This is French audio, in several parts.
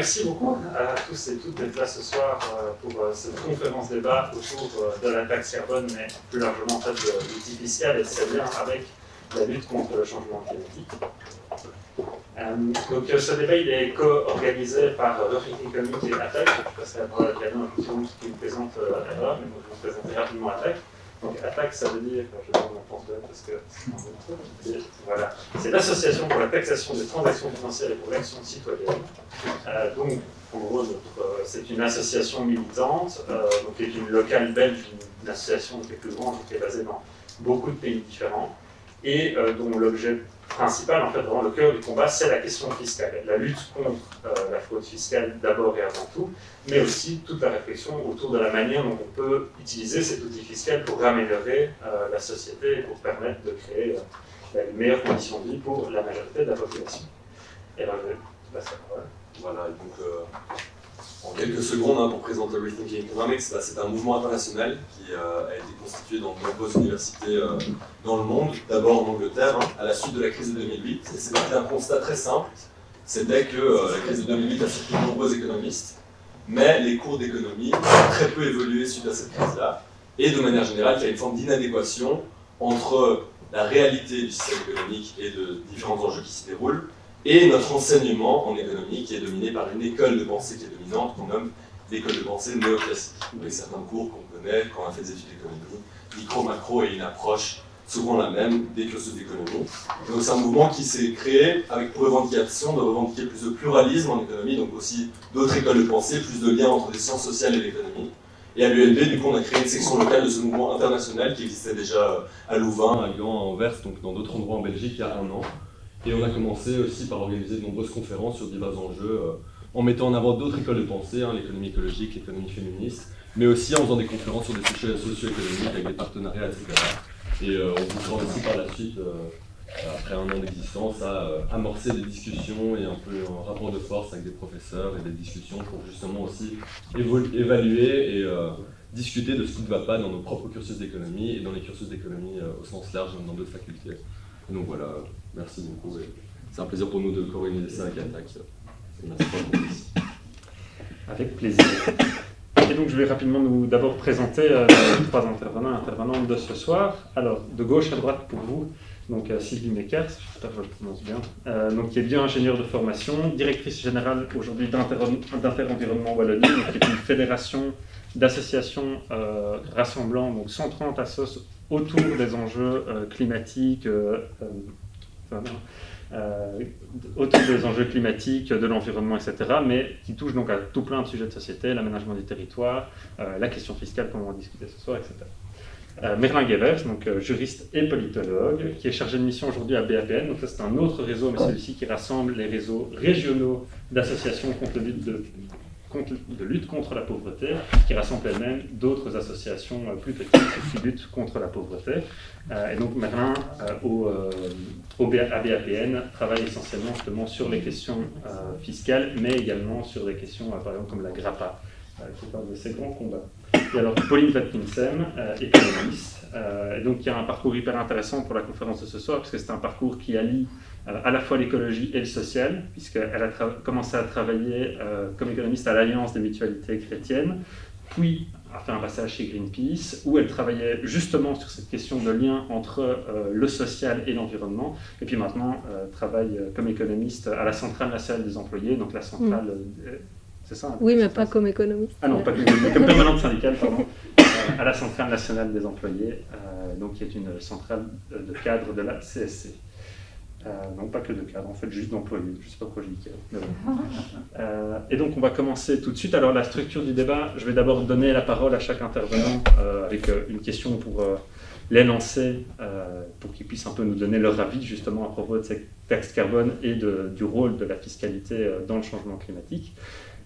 merci beaucoup à tous et toutes d'être là ce soir pour cette conférence débat autour de la taxe carbone, mais plus largement en fait, de l'outil fiscal et de ses liens avec la lutte contre le changement climatique. Donc ce débat il est co-organisé par Refik Economic et ATTAC. Je passerai la parole à Piano qui nous présente Error, mais moi je vais vous présenter rapidement ATTAC. Donc ATTAC, ça veut dire, je vais vous en penser parce que voilà, c'est l'Association pour la taxation des transactions financières et pour l'action citoyenne. Donc en gros, c'est une association militante, donc qui est une locale belge, une association qui est plus grande, qui est basée dans beaucoup de pays différents, et dont l'objet principal, en fait, vraiment le cœur du combat, c'est la question fiscale. La lutte contre la fraude fiscale d'abord et avant tout, mais aussi toute la réflexion autour de la manière dont on peut utiliser cet outil fiscal pour améliorer la société et pour permettre de créer les meilleures conditions de vie pour la majorité de la population. Et alors, je vais passer la parole. Voilà, donc en quelques secondes, pour présenter Rethinking Economics, c'est un mouvement international qui a été constitué dans de nombreuses universités dans le monde, d'abord en Angleterre, à la suite de la crise de 2008. Et c'est parti d'un constat très simple, c'était que la crise de 2008 a surpris de nombreux économistes, mais les cours d'économie ont très peu évolué suite à cette crise-là, et de manière générale, il y a une forme d'inadéquation entre la réalité du système économique et de différents enjeux qui s'y déroulent, et notre enseignement en économie qui est dominé par une école de pensée qui est dominante, qu'on nomme l'école de pensée néoclassique, avec certains cours qu'on connaît quand on a fait des études d'économie, micro, macro et une approche souvent la même des cursus d'économie. Donc c'est un mouvement qui s'est créé avec pour revendication de revendiquer plus de pluralisme en économie, donc aussi d'autres écoles de pensée, plus de liens entre les sciences sociales et l'économie. Et à l'ULB, du coup, on a créé une section locale de ce mouvement international qui existait déjà à Louvain, à Gand, à Anvers, donc dans d'autres endroits en Belgique il y a 1 an. Et on a commencé aussi par organiser de nombreuses conférences sur divers enjeux, en mettant en avant d'autres écoles de pensée, l'économie écologique, l'économie féministe, mais aussi en faisant des conférences sur des sujets socio-économiques avec des partenariats, etc. Et on vous fera aussi par la suite, après 1 an d'existence, à amorcer des discussions et un peu un rapport de force avec des professeurs et des discussions pour justement aussi évaluer et discuter de ce qui ne va pas dans nos propres cursus d'économie et dans les cursus d'économie au sens large dans d'autres facultés. Et donc voilà, merci beaucoup. C'est un plaisir pour nous de co-organiser ça avec ATTAC. Merci pour la ici. Avec plaisir. Et donc je vais rapidement nous d'abord présenter les 3 intervenantes de ce soir. Alors, de gauche à droite pour vous, donc Sylvie Meckers, j'espère que je le prononce bien, donc, qui est bio-ingénieure de formation, directrice générale aujourd'hui d'Inter-Environnement Wallonie, qui est une fédération d'associations rassemblant donc 130 assos autour des enjeux climatiques, autour des enjeux climatiques, de l'environnement, etc., mais qui touchent donc à tout plein de sujets de société, l'aménagement du territoire, la question fiscale, comme on va discuter ce soir, etc. Merlin Gevers, donc juriste et politologue, qui est chargé de mission aujourd'hui à BAPN. Donc ça c'est un autre réseau, mais celui-ci qui rassemble les réseaux régionaux d'associations contre de lutte contre la pauvreté, qui rassemble elles-mêmes d'autres associations plus petites qui luttent contre la pauvreté. Et donc Merlin, à BAPN, travaille essentiellement justement sur les questions fiscales, mais également sur des questions, par exemple, comme la GRAPPA, qui parle de ces grands combats. Et alors Pauline Watkinsem, économiste, et donc qui a un parcours hyper intéressant pour la conférence de ce soir, parce que c'est un parcours qui allie à la fois l'écologie et le social, puisqu'elle a commencé à travailler comme économiste à l'Alliance des mutualités chrétiennes, puis a fait un passage chez Greenpeace, où elle travaillait justement sur cette question de lien entre le social et l'environnement, et puis maintenant travaille comme économiste à la Centrale nationale des employés, donc la centrale... C'est ça, hein, oui, mais pas comme économiste. Ah non, pas comme permanente syndicale, pardon. À la Centrale nationale des employés, donc qui est une centrale de cadre de la CSC. Non, pas que de cadre, en fait, juste d'employés. Je ne sais pas pourquoi je dis cadre. Et donc, on va commencer tout de suite. Alors, la structure du débat, je vais d'abord donner la parole à chaque intervenant avec une question pour les lancer, pour qu'ils puissent un peu nous donner leur avis, justement, à propos de cette taxe carbone et du rôle de la fiscalité dans le changement climatique.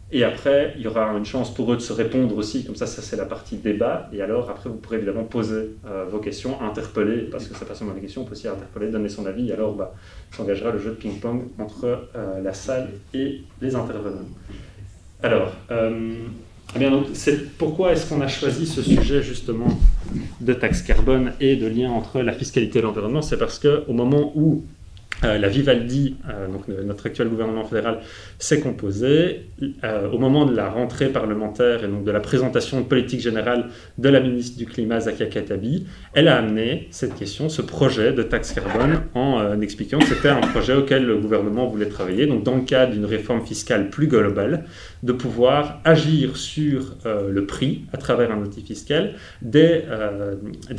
Et après, il y aura une chance pour eux de se répondre aussi, comme ça c'est la partie débat. Et alors, après, vous pourrez évidemment poser vos questions, interpeller, parce que ça passe seulement des questions, on peut aussi interpeller, donner son avis. Et alors, s'engagera le jeu de ping-pong entre la salle et les intervenants. Alors, eh bien, donc, pourquoi est-ce qu'on a choisi ce sujet, justement, de taxe carbone et de lien entre la fiscalité et l'environnement? C'est parce qu'au moment où La Vivaldi, donc notre actuel gouvernement fédéral, s'est composée au moment de la rentrée parlementaire et donc de la présentation de politique générale de la ministre du Climat, Zakia Khattabi. Elle a amené cette question, ce projet de taxe carbone, en expliquant que c'était un projet auquel le gouvernement voulait travailler, donc dans le cadre d'une réforme fiscale plus globale, de pouvoir agir sur le prix, à travers un outil fiscal, des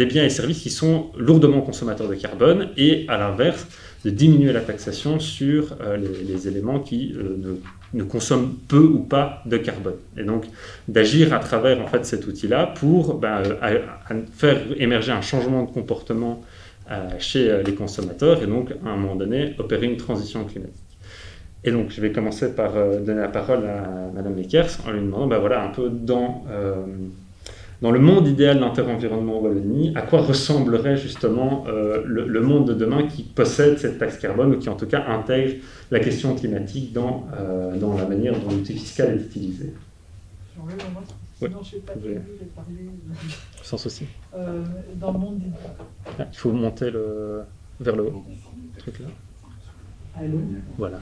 biens et services qui sont lourdement consommateurs de carbone, et à l'inverse, de diminuer la taxation sur les éléments qui ne consomment peu ou pas de carbone. Et donc d'agir à travers en fait, cet outil-là pour faire émerger un changement de comportement chez les consommateurs et donc à un moment donné opérer une transition climatique. Et donc je vais commencer par donner la parole à Madame Meckers en lui demandant voilà, un peu dans le monde idéal d'Interenvironnement Wallonie, à quoi ressemblerait justement le monde de demain qui possède cette taxe carbone ou qui en tout cas intègre la question climatique dans la manière dont l'outil fiscal est utilisé. Sinon, je ne sais pas de parler. Sans souci. Dans le monde il faut monter vers le haut. Truc là. Allô. Voilà.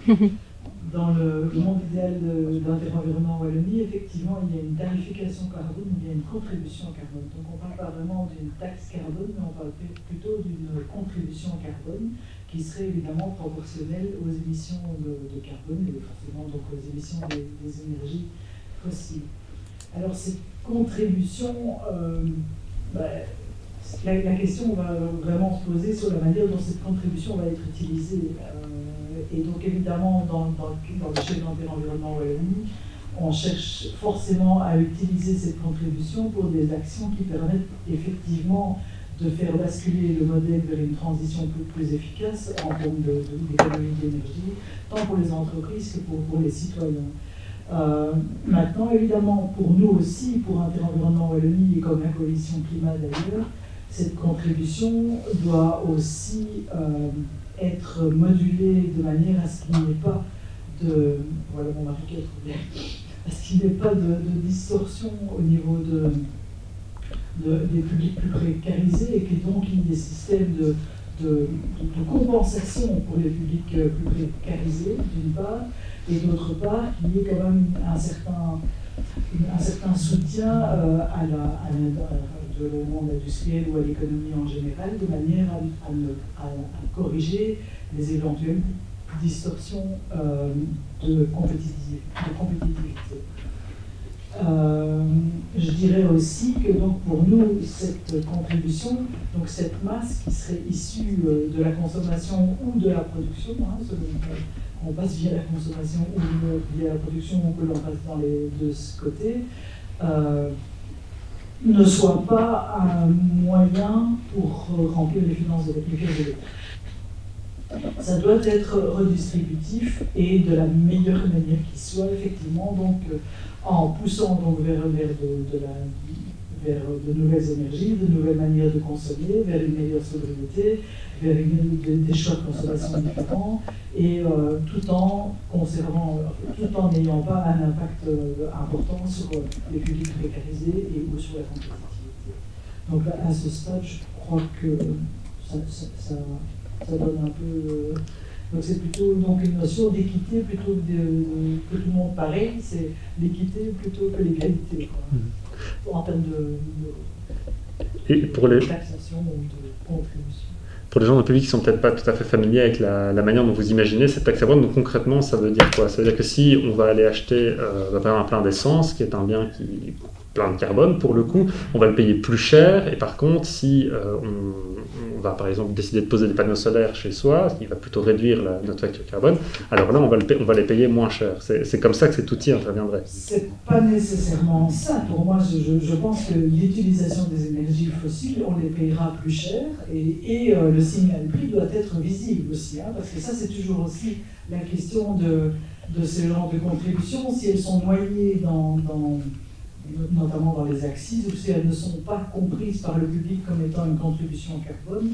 Dans le monde idéal d'Interenvironnement Wallonie, effectivement, il y a une tarification carbone, il y a une contribution carbone. Donc on ne parle pas vraiment d'une taxe carbone, mais on parle plutôt d'une contribution carbone qui serait évidemment proportionnelle aux émissions de carbone et forcément donc aux émissions des énergies fossiles. Alors cette contribution, la question va vraiment se poser sur la manière dont cette contribution va être utilisée. Et donc évidemment, dans le chef d'Interenvironnement Wallonie, on cherche forcément à utiliser cette contribution pour des actions qui permettent effectivement de faire basculer le modèle vers une transition plus efficace en termes d'économie d'énergie, tant pour les entreprises que pour les citoyens. Maintenant, évidemment, pour nous aussi, pour Interenvironnement Wallonie et comme la coalition climat d'ailleurs, cette contribution doit aussi être modulée de manière à ce qu'il n'y ait pas de... Voilà mon mari qui a trouvé. À ce qu'il n'y ait pas de distorsion au niveau des publics plus précarisés et que donc il y ait des systèmes de compensation pour les publics plus précarisés, d'une part, et d'autre part, qu'il y ait quand même un certain soutien de le monde industriel ou à l'économie en général, de manière à corriger les éventuelles distorsions de compétitivité. Je dirais aussi que donc pour nous, cette contribution, donc cette masse qui serait issue de la consommation ou de la production, selon qu'on passe via la consommation ou via la production, ou que l'on passe dans les deux côtés, ne soit pas un moyen pour remplir les finances de l'État. Ça doit être redistributif et de la meilleure manière qui soit, effectivement, donc en poussant donc vers de nouvelles énergies, de nouvelles manières de consommer, vers une meilleure sobriété, vers des choix de consommation différents, et tout en n'ayant pas un impact important sur les publics précarisés ou sur la compétitivité. Donc à ce stade, je crois que ça donne un peu... donc c'est plutôt donc, une notion d'équité plutôt que tout le monde pareil, c'est l'équité plutôt que l'égalité, en termes de taxation ou de contribution. Pour les gens dans le public qui ne sont peut-être pas tout à fait familiers avec la manière dont vous imaginez cette taxe carbone, donc concrètement, ça veut dire quoi? Ça veut dire que si on va aller acheter par exemple un plein d'essence, qui est un bien qui est plein de carbone, pour le coup, on va le payer plus cher, et par contre, si on va par exemple décider de poser des panneaux solaires chez soi, ce qui va plutôt réduire notre facture carbone, alors là, on va les payer moins cher. C'est comme ça que cet outil interviendrait. C'est pas nécessairement ça. Pour moi, je pense que l'utilisation des énergies fossiles, on les payera plus cher, et le signal prix doit être visible aussi, parce que ça, c'est toujours aussi la question de ce genre de contributions, si elles sont noyées notamment dans les axes, ou si elles ne sont pas comprises par le public comme étant une contribution carbone,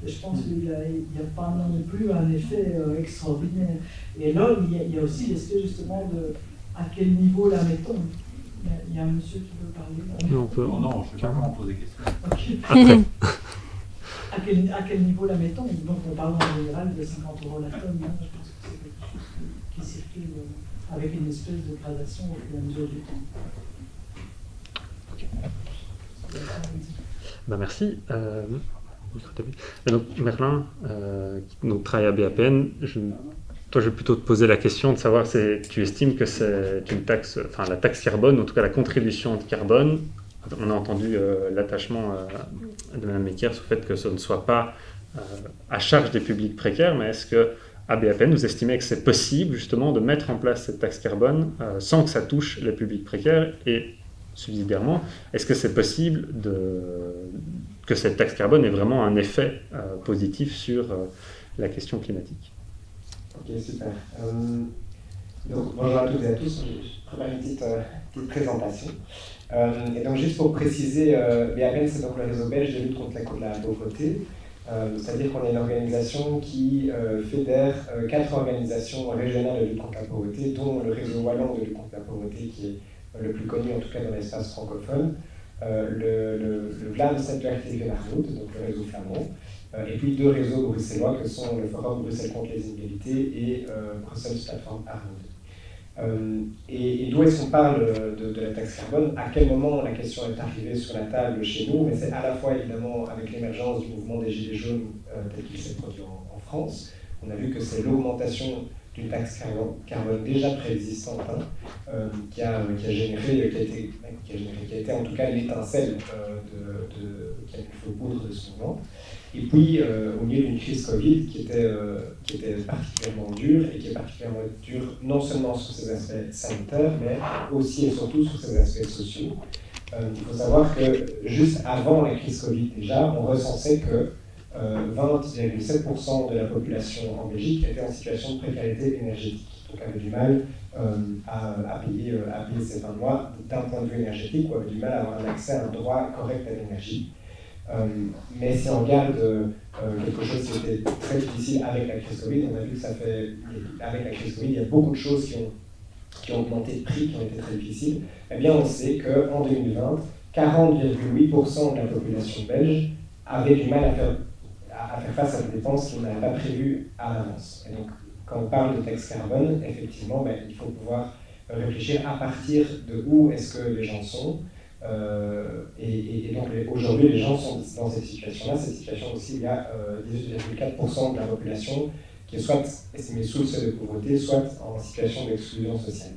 je pense qu'il n'y a pas non plus un effet extraordinaire. Et là, il y a aussi l'aspect justement de à quel niveau la mettons. Il y a un monsieur qui veut parler. Non, on peut. Non, je ne sais pas comment poser des questions. Okay. à quel niveau la mettons? Donc on parle en général de 50 € la tonne, hein. Je pense que c'est quelque chose qui circule avec une espèce de gradation au fur et à mesure du temps. Okay. Ben merci. Et donc Merlin, qui donc, travaille à BAPN, toi je vais plutôt te poser la question de savoir si tu estimes que c'est une taxe, enfin la taxe carbone, en tout cas la contribution de carbone. On a entendu l'attachement de Mme Mekier sur le fait que ce ne soit pas à charge des publics précaires, mais est-ce que à BAPN, vous estimez que c'est possible justement de mettre en place cette taxe carbone sans que ça touche les publics précaires? Et subsidiairement, est-ce que c'est possible que cette taxe carbone ait vraiment un effet positif sur la question climatique? Ok, super. Donc, bonjour à toutes et à tous. Je prépare une petite présentation. Et donc, juste pour préciser, BAPN, c'est donc le réseau belge de lutte contre la pauvreté. C'est-à-dire qu'on est une organisation qui fédère 4 organisations régionales de lutte contre la pauvreté, dont le réseau wallon de lutte contre la pauvreté, qui est le plus connu en tout cas dans l'espace francophone, le Vlaams Netwerk tegen Armoede, donc le réseau flamand, et puis 2 réseaux bruxellois que sont le Forum Bruxelles contre les inégalités et Bruxelles Plateforme Armoede. Et d'où est-ce qu'on parle de la taxe carbone? À quel moment la question est arrivée sur la table chez nous? Mais c'est à la fois évidemment avec l'émergence du mouvement des Gilets jaunes tel qu'il s'est produit en France. On a vu que c'est l'augmentation d'une taxe carbone déjà préexistante qui a été en tout cas l'étincelle qui a mis le poudre de ce mouvement. Et puis, au milieu d'une crise Covid qui était particulièrement dure, et qui est particulièrement dure non seulement sur ses aspects sanitaires, mais aussi et surtout sur ses aspects sociaux. Il faut savoir que juste avant la crise Covid déjà, on recensait que 20,7% de la population en Belgique était en situation de précarité énergétique, donc avait du mal à payer ses fins de mois d'un point de vue énergétique, ou avait du mal à avoir un accès à un droit correct à l'énergie. Mais si on regarde quelque chose qui était très difficile avec la crise Covid, on a vu que avec la crise Covid, il y a beaucoup de choses qui ont augmenté de prix, qui ont été très difficiles. Eh bien, on sait qu'en 2020, 40,8% de la population belge avait du mal à faire face à des dépenses qu'ils n'avaient pas prévues à l'avance. Et donc, quand on parle de taxe carbone, effectivement, il faut pouvoir réfléchir à partir de où est-ce que les gens sont. Et donc aujourd'hui, les gens sont dans cette situation-là. Cette situation aussi, il y a 18,4% de la population qui est soit estimée sous le seuil de pauvreté, soit en situation d'exclusion sociale.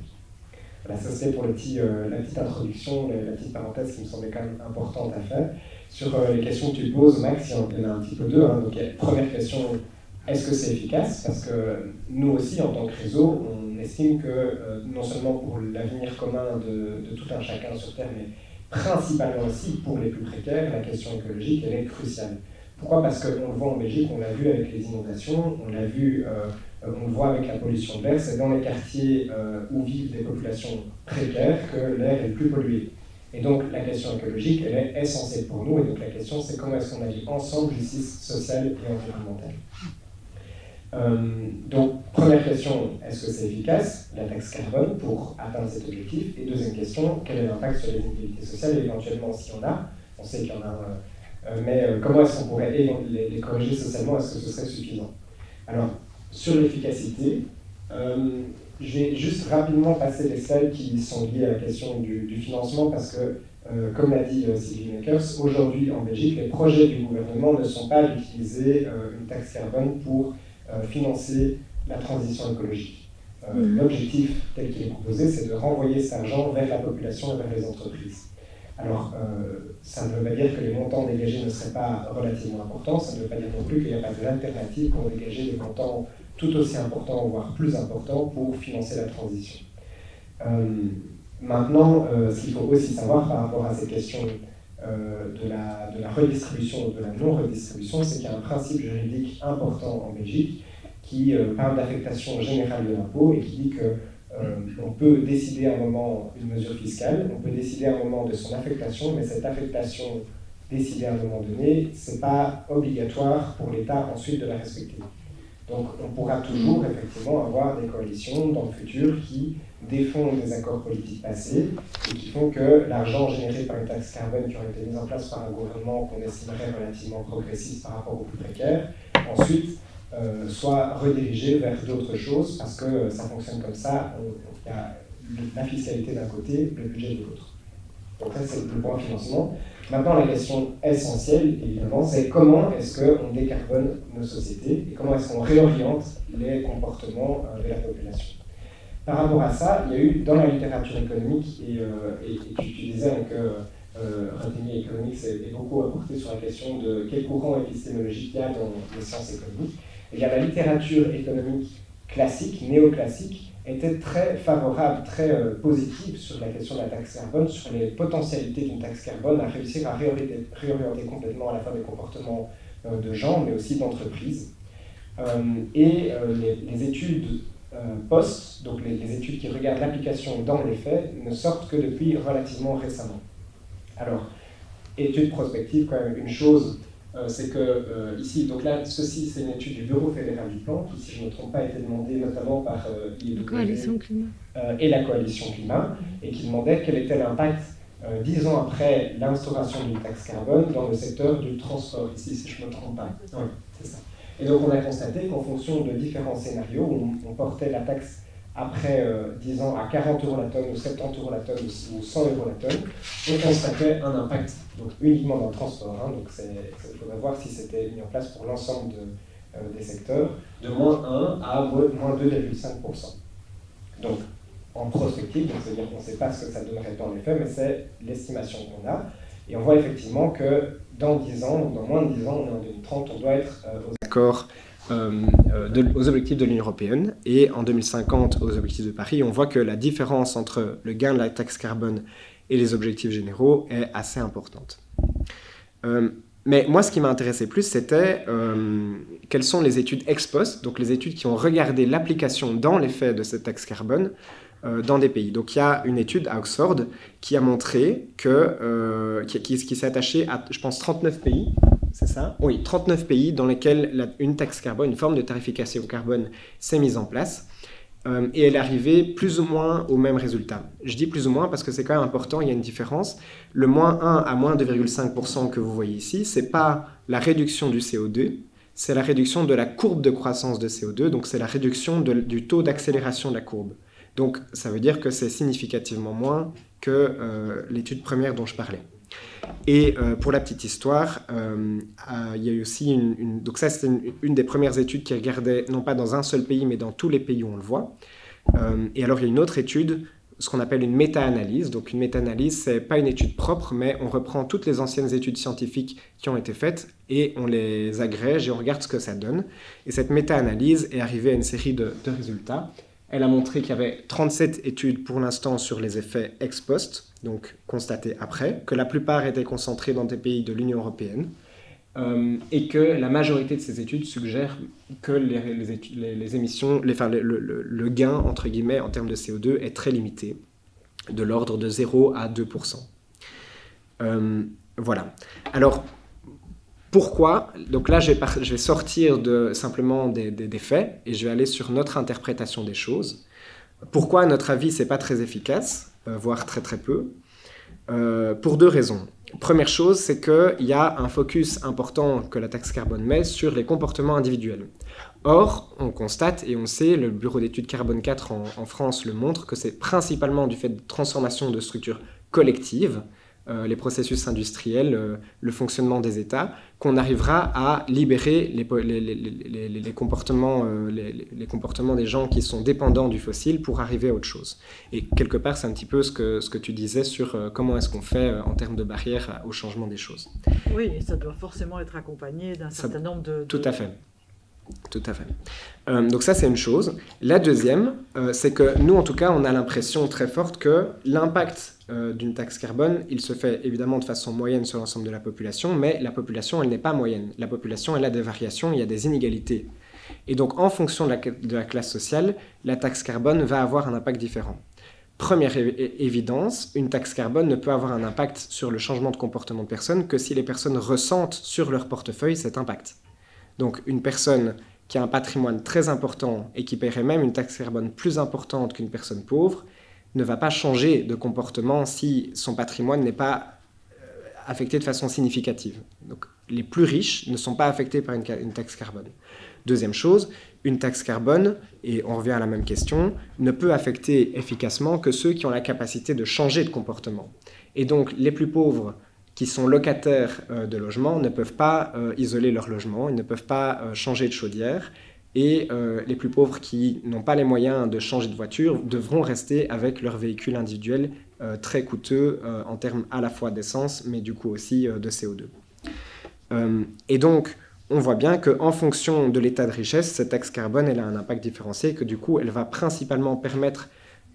Voilà, ça c'était pour la petite introduction, la petite parenthèse qui me semblait quand même importante à faire. Sur les questions que tu poses, Max, il y en a un petit peu deux. Donc, première question, est-ce que c'est efficace? Parce que nous aussi, en tant que réseau, on estime que non seulement pour l'avenir commun de tout un chacun sur Terre, mais principalement aussi pour les plus précaires, la question écologique, elle est cruciale. Pourquoi? Parce qu'on le voit en Belgique, on l'a vu avec les inondations, on le voit avec la pollution de l'air, c'est dans les quartiers où vivent des populations précaires que l'air est le plus pollué. Et donc la question écologique, elle est essentielle pour nous, et donc la question c'est comment est-ce qu'on agit ensemble, justice sociale et environnementale. Donc première question, est-ce que c'est efficace, la taxe carbone, pour atteindre cet objectif? Et deuxième question, quel est l'impact sur les inégalités sociales, et éventuellement s'il y en a, on sait qu'il y en a, mais comment est-ce qu'on pourrait les corriger socialement, est-ce que ce serait suffisant? Alors, sur l'efficacité, je vais juste rapidement passer les slides qui sont liés à la question du financement, parce que, comme l'a dit Sylvie Meckers, aujourd'hui en Belgique, les projets du gouvernement ne sont pas d'utiliser une taxe carbone pour financer la transition écologique. L'objectif tel qu'il est proposé, c'est de renvoyer cet argent vers la population et vers les entreprises. Alors, ça ne veut pas dire que les montants dégagés ne seraient pas relativement importants, ça ne veut pas dire non plus qu'il n'y a pas d'alternative pour dégager des montants tout aussi importants, voire plus importants, pour financer la transition. Maintenant, ce qu'il faut aussi savoir par rapport à ces questions de la redistribution ou de la non-redistribution, c'est qu'il y a un principe juridique important en Belgique qui parle d'affectation générale de l'impôt et qui dit que on peut décider à un moment une mesure fiscale, on peut décider à un moment de son affectation, mais cette affectation décidée à un moment donné, ce n'est pas obligatoire pour l'État ensuite de la respecter. Donc on pourra toujours effectivement avoir des coalitions dans le futur qui défendent des accords politiques passés et qui font que l'argent généré par une taxe carbone qui aurait été mise en place par un gouvernement qu'on estimerait relativement progressiste par rapport aux plus précaires, ensuite soit redirigé vers d'autres choses parce que ça fonctionne comme ça, il y a la fiscalité d'un côté, le budget de l'autre. Donc ça c'est le point financement. Maintenant la question essentielle évidemment c'est comment est-ce qu'on décarbone nos sociétés et comment est-ce qu'on réoriente les comportements de la population. Par rapport à ça, il y a eu dans la littérature économique, et tu disais que Rotimi Economics est beaucoup apporté sur la question de quel courant épistémologique il y a dans les sciences économiques. Et bien, la littérature économique classique, néoclassique, était très favorable, très positive sur la question de la taxe carbone, sur les potentialités d'une taxe carbone à réussir à réorienter complètement à la fois des comportements de gens, mais aussi d'entreprises. Les études post, donc les études qui regardent l'application dans les faits, ne sortent que depuis relativement récemment. Alors, étude prospective, quand même, une chose, c'est que ici, donc là, ceci, c'est une étude du Bureau fédéral du plan, qui, si je ne me trompe pas, a été demandée notamment par la Coalition Climat. Et la Coalition Climat, et qui demandait quel était l'impact 10 ans après l'instauration d'une taxe carbone dans le secteur du transport, ici, si je ne me trompe pas. Oui, c'est ça. Et donc on a constaté qu'en fonction de différents scénarios, on portait la taxe après 10 ans à 40 € la tonne, ou 70 € la tonne, ou 100 € la tonne, on constatait un impact, donc uniquement dans le transport, hein, donc il faudrait voir si c'était mis en place pour l'ensemble des secteurs, de moins 1 à moins 2,5%. Donc en prospective, donc c'est-à-dire qu'on ne sait pas ce que ça donnerait dans les faits, mais c'est l'estimation qu'on a, et on voit effectivement que dans 10 ans, dans moins de 10 ans, on est en 2030, on doit être aux accords, aux objectifs de l'Union européenne, et en 2050 aux objectifs de Paris. On voit que la différence entre le gain de la taxe carbone et les objectifs généraux est assez importante. Mais moi, ce qui m'a intéressé plus, c'était quelles sont les études ex post, donc les études qui ont regardé l'application dans les faits de cette taxe carbone dans des pays. Donc il y a une étude à Oxford qui a montré que, qui s'est attachée à, je pense, 39 pays, c'est ça ? Oui, 39 pays dans lesquels une taxe carbone, une forme de tarification carbone s'est mise en place. Et elle est arrivée plus ou moins au même résultat. Je dis plus ou moins parce que c'est quand même important, il y a une différence. Le moins 1 à moins 2,5% que vous voyez ici, ce n'est pas la réduction du CO2, c'est la réduction de la courbe de croissance de CO2, donc c'est la réduction du taux d'accélération de la courbe. Donc ça veut dire que c'est significativement moins que l'étude première dont je parlais. Et pour la petite histoire, il y a eu aussi donc ça c'est une des premières études qui regardait non pas dans un seul pays mais dans tous les pays où on le voit. Et alors il y a une autre étude, ce qu'on appelle une méta-analyse. Donc une méta-analyse, c'est pas une étude propre, mais on reprend toutes les anciennes études scientifiques qui ont été faites et on les agrège et on regarde ce que ça donne. Et cette méta-analyse est arrivée à une série de résultats. Elle a montré qu'il y avait 37 études pour l'instant sur les effets ex post, donc constatés après, que la plupart étaient concentrées dans des pays de l'Union européenne, et que la majorité de ces études suggèrent que les émissions, le gain, entre guillemets, en termes de CO2 est très limité, de l'ordre de 0 à 2%. Voilà. Alors, pourquoi ? Donc là, je vais sortir simplement des faits et je vais aller sur notre interprétation des choses. Pourquoi, à notre avis, ce n'est pas très efficace, voire très très peu ? Pour deux raisons. Première chose, c'est qu'il y a un focus important que la taxe carbone met sur les comportements individuels. Or, on constate, et on sait, le bureau d'études Carbone 4 en France le montre, que c'est principalement du fait de transformation de structures collectives, les processus industriels, le fonctionnement des États, qu'on arrivera à libérer les comportements des gens qui sont dépendants du fossile pour arriver à autre chose. Et quelque part, c'est un petit peu ce que tu disais sur comment est-ce qu'on fait en termes de barrières au changement des choses. Oui, et ça doit forcément être accompagné d'un certain nombre de... Tout à fait. Tout à fait. Donc ça, c'est une chose. La deuxième, c'est que nous, en tout cas, on a l'impression très forte que l'impact d'une taxe carbone, il se fait évidemment de façon moyenne sur l'ensemble de la population, mais la population, elle n'est pas moyenne. La population, elle a des variations, il y a des inégalités. Et donc, en fonction de la classe sociale, la taxe carbone va avoir un impact différent. Première évidence, une taxe carbone ne peut avoir un impact sur le changement de comportement de personnes que si les personnes ressentent sur leur portefeuille cet impact. Donc une personne qui a un patrimoine très important et qui paierait même une taxe carbone plus importante qu'une personne pauvre, ne va pas changer de comportement si son patrimoine n'est pas affecté de façon significative. Donc, les plus riches ne sont pas affectés par une taxe carbone. Deuxième chose, une taxe carbone, et on revient à la même question, ne peut affecter efficacement que ceux qui ont la capacité de changer de comportement. Et donc, les plus pauvres qui sont locataires de logements ne peuvent pas isoler leur logement, ils ne peuvent pas changer de chaudière, et les plus pauvres qui n'ont pas les moyens de changer de voiture devront rester avec leur véhicule individuel très coûteux en termes à la fois d'essence, mais du coup aussi de CO2. Et donc, on voit bien qu'en fonction de l'état de richesse, cette taxe carbone, elle a un impact différencié, que du coup, elle va principalement permettre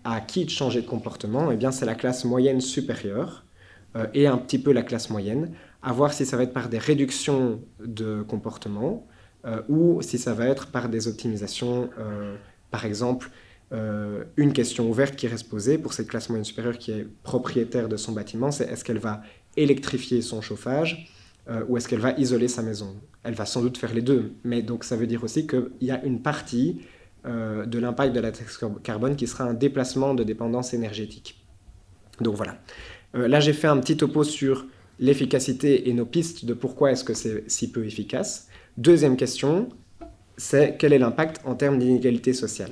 à qui de changer de comportement. Eh bien, c'est la classe moyenne supérieure et un petit peu la classe moyenne, à voir si ça va être par des réductions de comportement ou si ça va être par des optimisations. Par exemple, une question ouverte qui reste posée pour cette classe moyenne supérieure qui est propriétaire de son bâtiment, c'est est-ce qu'elle va électrifier son chauffage ou est-ce qu'elle va isoler sa maison? Elle va sans doute faire les deux, mais donc ça veut dire aussi qu'il y a une partie de l'impact de la taxe carbone qui sera un déplacement de dépendance énergétique. Donc voilà. Là, j'ai fait un petit topo sur l'efficacité et nos pistes de pourquoi est-ce que c'est si peu efficace. Deuxième question, c'est quel est l'impact en termes d'inégalité sociale?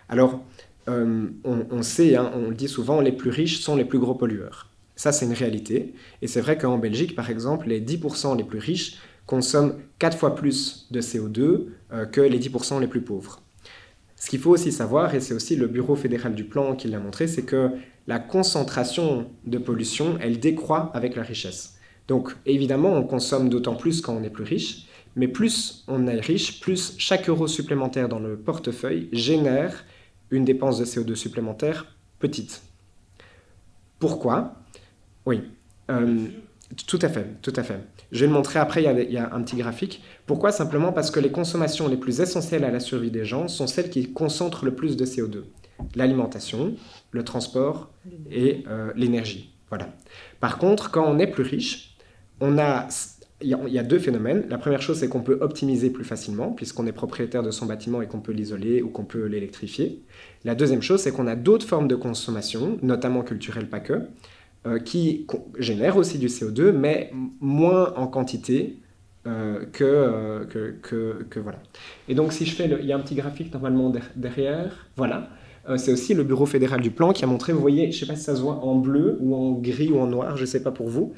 Alors, on sait, hein, on le dit souvent, les plus riches sont les plus gros pollueurs. Ça, c'est une réalité. Et c'est vrai qu'en Belgique, par exemple, les 10% les plus riches consomment 4 fois plus de CO2 que les 10% les plus pauvres. Ce qu'il faut aussi savoir, et c'est aussi le Bureau fédéral du plan qui l'a montré, c'est que la concentration de pollution, elle décroît avec la richesse. Donc, évidemment, on consomme d'autant plus quand on est plus riche, mais plus on est riche, plus chaque euro supplémentaire dans le portefeuille génère une dépense de CO2 supplémentaire petite. Pourquoi? Oui, tout à fait, tout à fait. Je vais le montrer après, il y a un petit graphique. Pourquoi? Simplement parce que les consommations les plus essentielles à la survie des gens sont celles qui concentrent le plus de CO2. L'alimentation, le transport et l'énergie. Voilà. Par contre, quand on est plus riche, il y a deux phénomènes. La première chose, c'est qu'on peut optimiser plus facilement, puisqu'on est propriétaire de son bâtiment et qu'on peut l'isoler ou qu'on peut l'électrifier. La deuxième chose, c'est qu'on a d'autres formes de consommation, notamment culturelles, pas que, qui génèrent aussi du CO2, mais moins en quantité que voilà. Et donc, si je fais... il y a un petit graphique normalement derrière. Voilà. C'est aussi le Bureau fédéral du plan qui a montré, vous voyez, je ne sais pas si ça se voit en bleu ou en gris ou en noir, je ne sais pas pour vous.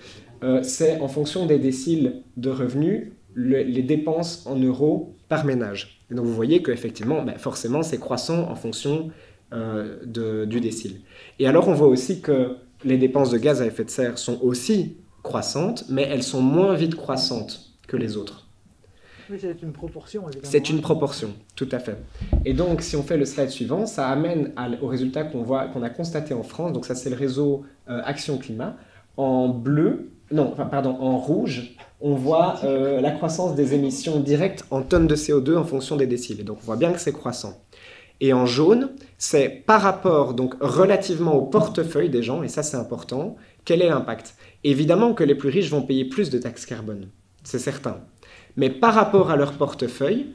C'est en fonction des déciles de revenus, les dépenses en euros par ménage. Et donc, vous voyez qu'effectivement, forcément, c'est croissant en fonction du décile. Et alors, on voit aussi que les dépenses de gaz à effet de serre sont aussi croissantes, mais elles sont moins vite croissantes que les autres. Oui, c'est une proportion, évidemment. C'est une proportion, tout à fait. Et donc, si on fait le slide suivant, ça amène au résultat qu'on a constaté en France. Donc ça, c'est le réseau Action Climat. En rouge, on voit la croissance des émissions directes en tonnes de CO2 en fonction des déciles. Et donc, on voit bien que c'est croissant. Et en jaune, c'est par rapport, donc relativement au portefeuille des gens, et ça c'est important, quel est l'impact? Évidemment que les plus riches vont payer plus de taxes carbone, c'est certain. Mais par rapport à leur portefeuille,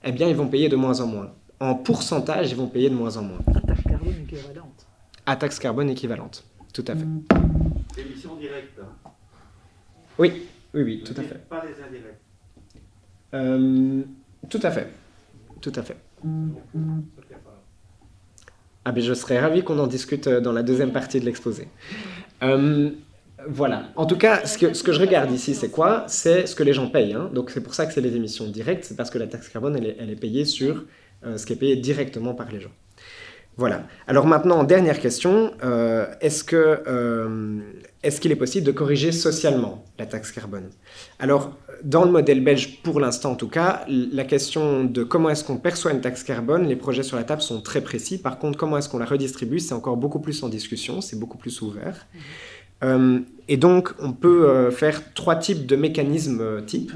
eh bien ils vont payer de moins en moins. En pourcentage, ils vont payer de moins en moins. À taxe carbone équivalente. À taxe carbone équivalente, tout à fait. Émissions directes. Hein. Oui, tout à fait. Pas les indirects. Tout à fait, tout à fait. Ah ben je serais ravi qu'on en discute dans la deuxième partie de l'exposé. Voilà. En tout cas, ce que je regarde ici, c'est quoi? C'est ce que les gens payent. Hein. Donc c'est pour ça que c'est les émissions directes. C'est parce que la taxe carbone, elle est payée sur ce qui est payé directement par les gens. Voilà. Alors maintenant, dernière question. Est-ce qu'il est possible de corriger socialement la taxe carbone? Alors, dans le modèle belge, pour l'instant en tout cas, la question de comment est-ce qu'on perçoit une taxe carbone, les projets sur la table sont très précis. Par contre, comment est-ce qu'on la redistribue, c'est encore beaucoup plus en discussion, c'est beaucoup plus ouvert. Et donc, on peut faire 3 types de mécanismes types.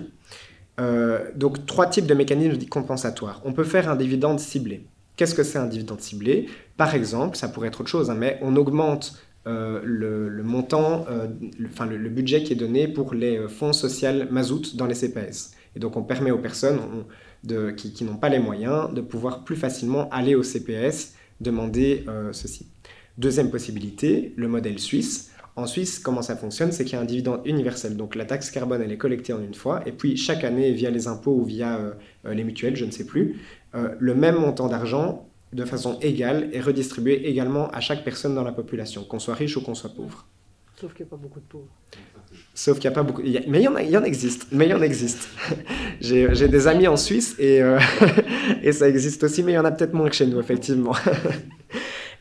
Donc, 3 types de mécanismes compensatoires. On peut faire un dividende ciblé. Qu'est-ce que c'est un dividende ciblé? Par exemple, ça pourrait être autre chose, hein, mais on augmente le montant, le budget qui est donné pour les fonds sociaux mazout dans les CPS. Et donc on permet aux personnes qui n'ont pas les moyens de pouvoir plus facilement aller au CPS, demander ceci. Deuxième possibilité, le modèle suisse. En Suisse, comment ça fonctionne? C'est qu'il y a un dividende universel. Donc la taxe carbone, elle est collectée en une fois. Et puis chaque année, via les impôts ou via les mutuelles, je ne sais plus, le même montant d'argent, de façon égale, est redistribué également à chaque personne dans la population, qu'on soit riche ou qu'on soit pauvre. Sauf qu'il n'y a pas beaucoup de pauvres. Sauf qu'il n'y a pas beaucoup... Mais il y en existe. J'ai des amis en Suisse et ça existe aussi, mais il y en a peut-être moins que chez nous, effectivement.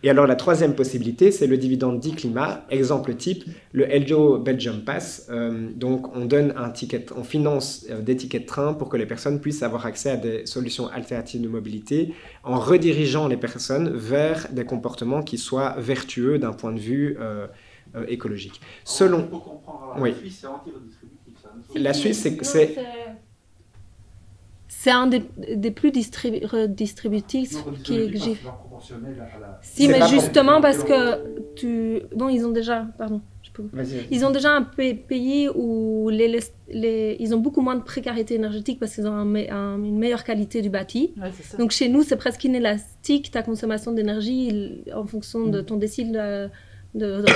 Et alors la troisième possibilité, c'est le dividende dit climat. Exemple type, le Helio Belgium Pass. Donc on donne on finance des tickets de train pour que les personnes puissent avoir accès à des solutions alternatives de mobilité en redirigeant les personnes vers des comportements qui soient vertueux d'un point de vue écologique. Pour comprendre, Oui. la Suisse, c'est anti-redistributif. Ça, La Suisse, c'est un des plus redistributifs qui existe. Si, C'est mais pas justement parce que bon, ils ont déjà, pardon, Vas-y. ils ont déjà un pays où ils ont beaucoup moins de précarité énergétique parce qu'ils ont une meilleure qualité du bâti. Ouais, c'est ça. Donc chez nous, c'est presque inélastique ta consommation d'énergie en fonction de ton décile de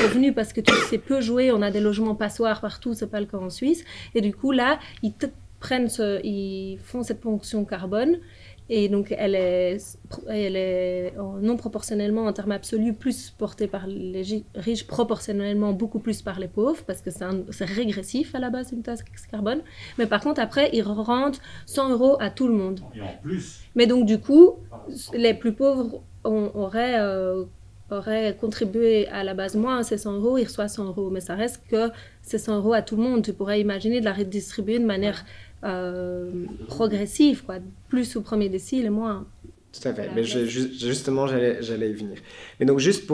revenus parce que tu sais peu jouer. On a des logements passoires partout, c'est pas le cas en Suisse. Et du coup là, ils font cette ponction carbone et donc elle est non proportionnellement en termes absolus plus portée par les riches, proportionnellement beaucoup plus par les pauvres parce que c'est régressif à la base une taxe carbone. Mais par contre après ils rendent 100 € à tout le monde. Et en plus, Mais donc du coup les plus pauvres auraient contribué à la base moins à ces 100 €, ils reçoivent 100 €. Mais ça reste que c'est 100 € à tout le monde. Tu pourrais imaginer de la redistribuer de manière progressive, quoi. Plus au premier décile et moins. Tout à fait, mais justement j'allais y venir. Mais donc juste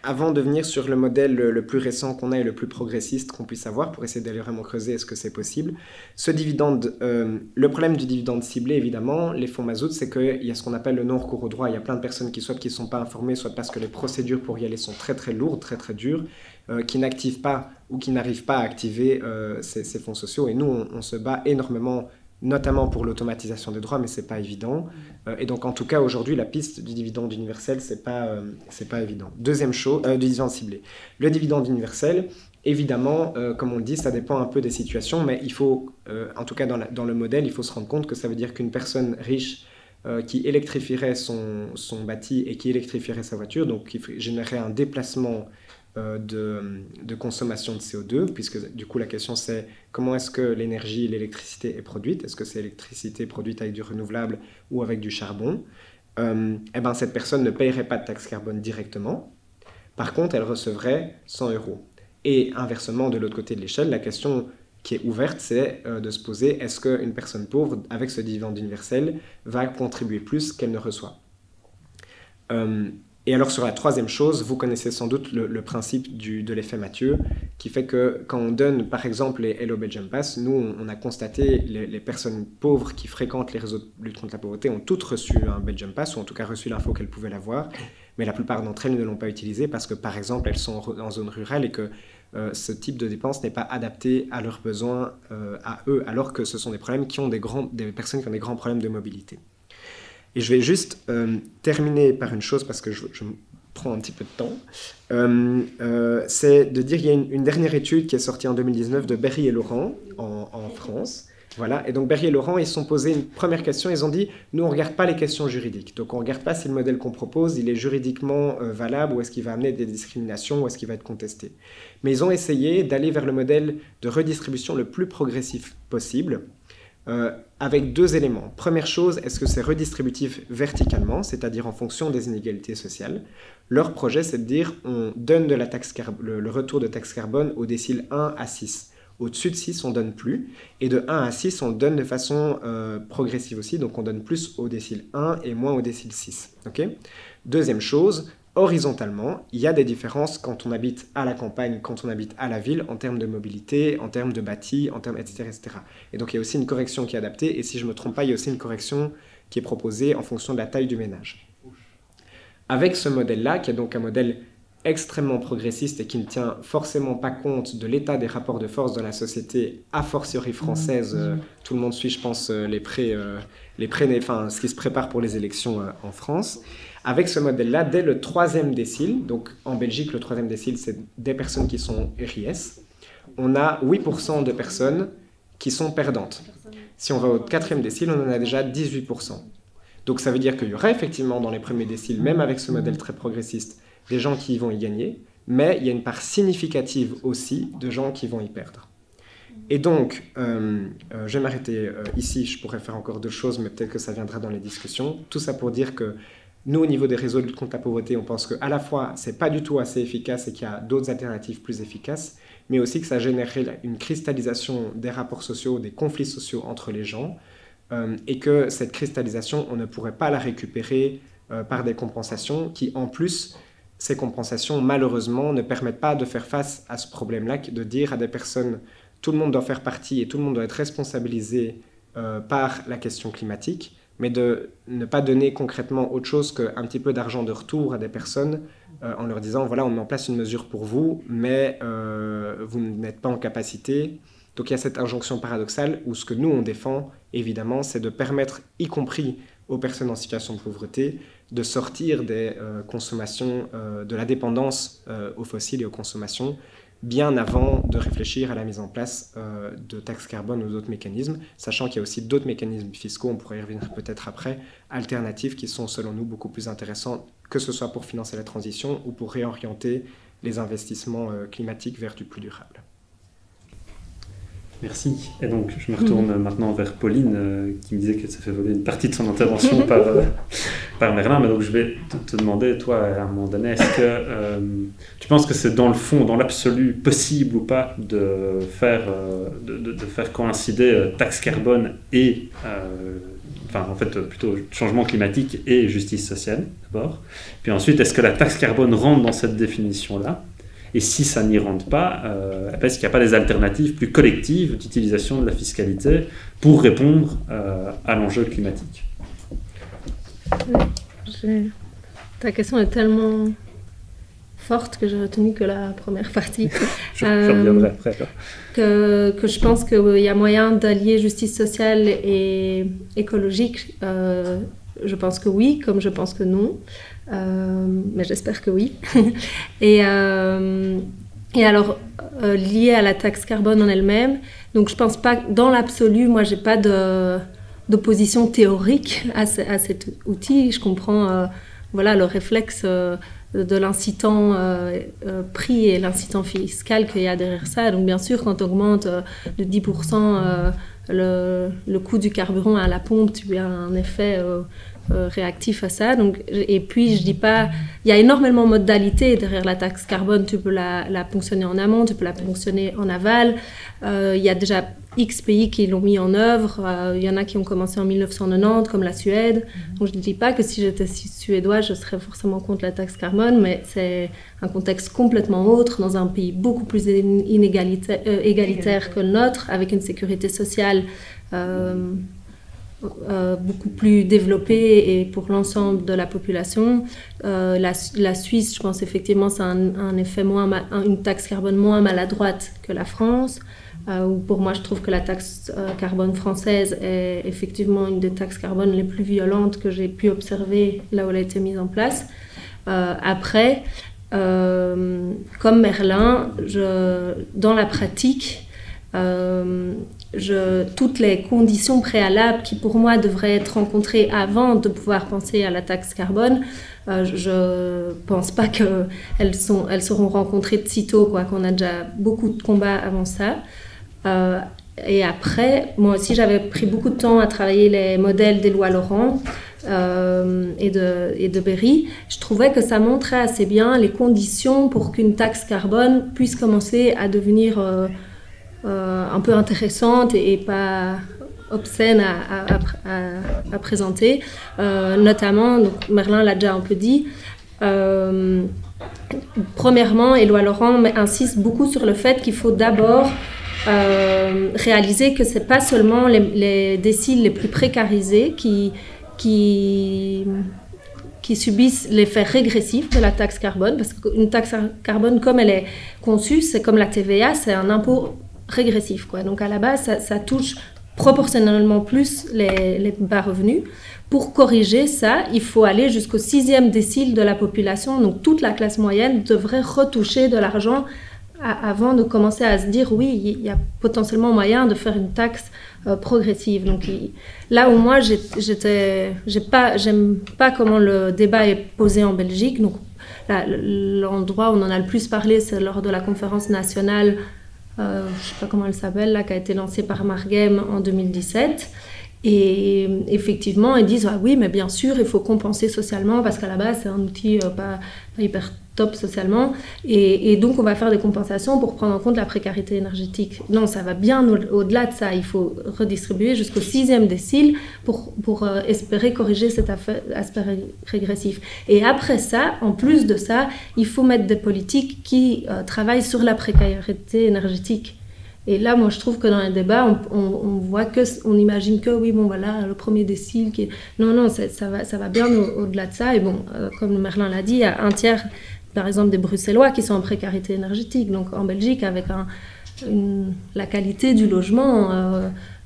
avant de venir sur le modèle le plus récent qu'on a et le plus progressiste qu'on puisse avoir, pour essayer d'aller vraiment creuser est-ce que c'est possible, ce dividende, le problème du dividende ciblé évidemment, les fonds mazout, c'est qu'il y a ce qu'on appelle le non-recours au droit. Il y a plein de personnes qui ne sont pas informées, soit parce que les procédures pour y aller sont très très lourdes, très très dures, qui n'activent pas ou qui n'arrivent pas à activer ces fonds sociaux. Et nous, on se bat énormément, notamment pour l'automatisation des droits, mais c'est pas évident. Et donc, en tout cas, aujourd'hui, la piste du dividende universel, c'est pas évident. Deuxième chose, du dividende ciblé. Le dividende universel, évidemment, comme on le dit, ça dépend un peu des situations, mais il faut, en tout cas dans le modèle, il faut se rendre compte que ça veut dire qu'une personne riche qui électrifierait son bâti et qui électrifierait sa voiture, donc qui générerait un déplacement de consommation de CO2, puisque du coup la question c'est comment est-ce que l'énergie, l'électricité est produite, est-ce que c'est l'électricité produite avec du renouvelable ou avec du charbon, et ben cette personne ne paierait pas de taxe carbone directement, par contre elle recevrait 100 €. Et inversement, de l'autre côté de l'échelle, la question qui est ouverte, c'est de se poser, est-ce qu'une personne pauvre, avec ce dividende universel, va contribuer plus qu'elle ne reçoit. Et alors sur la troisième chose, vous connaissez sans doute le principe de l'effet Mathieu, qui fait que quand on donne par exemple les Hello Belgium Pass, nous on a constaté les personnes pauvres qui fréquentent les réseaux de lutte contre la pauvreté ont toutes reçu un Belgium Pass, ou en tout cas reçu l'info qu'elles pouvaient l'avoir, mais la plupart d'entre elles ne l'ont pas utilisé parce que par exemple elles sont en zone rurale et que ce type de dépense n'est pas adapté à leurs besoins, à eux, alors que ce sont des problèmes des personnes qui ont des grands problèmes de mobilité. Et je vais juste terminer par une chose, parce que je me prends un petit peu de temps, c'est de dire qu'il y a une dernière étude qui est sortie en 2019 de Berry et Laurent en France. Voilà. Et donc Berry et Laurent, ils se sont posé une première question, ils ont dit, nous on ne regarde pas les questions juridiques, donc on ne regarde pas si le modèle qu'on propose, il est juridiquement valable, ou est-ce qu'il va amener des discriminations, ou est-ce qu'il va être contesté. Mais ils ont essayé d'aller vers le modèle de redistribution le plus progressif possible, avec deux éléments. Première chose, est-ce que c'est redistributif verticalement, c'est-à-dire en fonction des inégalités sociales? Leur projet, c'est de dire on donne de la taxe le retour de taxe carbone au décile 1 à 6. Au-dessus de 6, on ne donne plus. Et de 1 à 6, on le donne de façon progressive aussi, donc on donne plus au décile 1 et moins au décile 6. Okay. Deuxième chose, horizontalement, il y a des différences quand on habite à la campagne, quand on habite à la ville, en termes de mobilité, en termes de bâti, en termes, etc., etc. Et donc il y a aussi une correction qui est adaptée, et si je ne me trompe pas, il y a aussi une correction qui est proposée en fonction de la taille du ménage. Avec ce modèle-là, qui est donc un modèle extrêmement progressiste et qui ne tient forcément pas compte de l'état des rapports de force dans la société, a fortiori française. Tout le monde suit, je pense, ce qui se prépare pour les élections en France. Avec ce modèle-là, dès le 3e décile, donc en Belgique, le 3e décile, c'est des personnes qui sont RIS, on a 8% de personnes qui sont perdantes. Si on va au 4e décile, on en a déjà 18%. Donc ça veut dire qu'il y aura effectivement dans les premiers déciles, même avec ce modèle très progressiste, des gens qui vont y gagner, mais il y a une part significative aussi de gens qui vont y perdre. Et donc, je vais m'arrêter ici, je pourrais faire encore d'autres choses, mais peut-être que ça viendra dans les discussions. Tout ça pour dire que nous, au niveau des réseaux de lutte contre la pauvreté, on pense qu'à la fois, c'est pas du tout assez efficace et qu'il y a d'autres alternatives plus efficaces, mais aussi que ça générerait une cristallisation des rapports sociaux, des conflits sociaux entre les gens, et que cette cristallisation, on ne pourrait pas la récupérer par des compensations qui, en plus, ces compensations, malheureusement, ne permettent pas de faire face à ce problème-là, de dire à des personnes, tout le monde doit faire partie et tout le monde doit être responsabilisé par la question climatique, mais de ne pas donner concrètement autre chose qu'un petit peu d'argent de retour à des personnes en leur disant, voilà, on met en place une mesure pour vous, mais vous n'êtes pas en capacité. Donc il y a cette injonction paradoxale où ce que nous, on défend, évidemment, c'est de permettre, y compris aux personnes en situation de pauvreté, de sortir des consommations, de la dépendance aux fossiles et aux consommations, bien avant de réfléchir à la mise en place de taxes carbone ou d'autres mécanismes, sachant qu'il y a aussi d'autres mécanismes fiscaux, on pourrait y revenir peut-être après, alternatifs qui sont selon nous beaucoup plus intéressants, que ce soit pour financer la transition ou pour réorienter les investissements climatiques vers du plus durable. Merci. Et donc, je me retourne maintenant vers Pauline, qui me disait qu'elle s'est fait voler une partie de son intervention par Merlin. Mais donc, je vais te demander, toi, à un moment donné, est-ce que tu penses que c'est dans le fond, dans l'absolu, possible ou pas de faire coïncider taxe carbone et, en fait, plutôt changement climatique et justice sociale, d'abord. Puis ensuite, est-ce que la taxe carbone rentre dans cette définition-là ? Et si ça n'y rentre pas, est-ce qu'il n'y a pas des alternatives plus collectives d'utilisation de la fiscalité pour répondre à l'enjeu climatique ? Ta question est tellement forte que j'ai retenu que la première partie. Je reviendrai après. Que je pense qu'il y a moyen d'allier justice sociale et écologique. Je pense que oui, comme je pense que non. Mais j'espère que oui. et alors, lié à la taxe carbone en elle-même, donc je pense pas, dans l'absolu, moi j'ai pas d'opposition théorique à cet outil. Je comprends le réflexe de l'incitant prix et l'incitant fiscal qu'il y a derrière ça. Donc bien sûr, quand tu augmentes de 10% le coût du carburant à la pompe, tu as un effet réactif à ça. Donc, et puis, je dis pas... Il y a énormément de modalités derrière la taxe carbone. Tu peux la ponctionner en amont, tu peux la ponctionner en aval. Il y a déjà X pays qui l'ont mis en œuvre. Il y en a qui ont commencé en 1990, comme la Suède. Donc, je ne dis pas que si j'étais suédoise, je serais forcément contre la taxe carbone, mais c'est un contexte complètement autre, dans un pays beaucoup plus égalitaire que le nôtre, avec une sécurité sociale beaucoup plus développée et pour l'ensemble de la population. La Suisse, je pense effectivement, c'est un effet une taxe carbone moins maladroite que la France. Où pour moi, je trouve que la taxe carbone française est effectivement une des taxes carbone les plus violentes que j'ai pu observer là où elle a été mise en place. Après, comme Merlin, dans la pratique, toutes les conditions préalables qui pour moi devraient être rencontrées avant de pouvoir penser à la taxe carbone, je pense pas qu'elles seront rencontrées de sitôt, qu'on a déjà beaucoup de combats avant ça. Et après, moi aussi j'avais pris beaucoup de temps à travailler les modèles d'Éloi Laurent et de Berry. Je trouvais que ça montrait assez bien les conditions pour qu'une taxe carbone puisse commencer à devenir un peu intéressante et pas obscène à présenter. Notamment, donc Merlin l'a déjà un peu dit, premièrement, Éloi Laurent insiste beaucoup sur le fait qu'il faut d'abord réaliser que ce n'est pas seulement les déciles les plus précarisés qui qui subissent l'effet régressif de la taxe carbone, parce qu'une taxe carbone, comme elle est conçue, c'est comme la TVA, c'est un impôt régressif, quoi. Donc à la base, ça touche proportionnellement plus les bas revenus. Pour corriger ça, il faut aller jusqu'au 6e décile de la population, donc toute la classe moyenne devrait retoucher de l'argent avant de commencer à se dire oui, il y a potentiellement moyen de faire une taxe progressive. Donc là où moi j'aime pas comment le débat est posé en Belgique. Donc l'endroit où on en a le plus parlé, c'est lors de la conférence nationale, je sais pas comment elle s'appelle là, qui a été lancée par Margem en 2017. Et effectivement, ils disent ah oui, mais bien sûr, il faut compenser socialement parce qu'à la base c'est un outil pas hyper top socialement, et donc on va faire des compensations pour prendre en compte la précarité énergétique. Non, ça va bien au-delà de ça. Il faut redistribuer jusqu'au 6e décile pour espérer corriger cet aspect régressif. Et après ça, en plus de ça, il faut mettre des politiques qui travaillent sur la précarité énergétique. Et là, moi, je trouve que dans les débats, on voit on imagine que, oui, bon, voilà, le premier décile qui... Non, ça va bien au-delà de ça. Et bon, comme Merlin l'a dit, il y a un tiers, par exemple, des Bruxellois qui sont en précarité énergétique. Donc, en Belgique, avec la qualité du logement,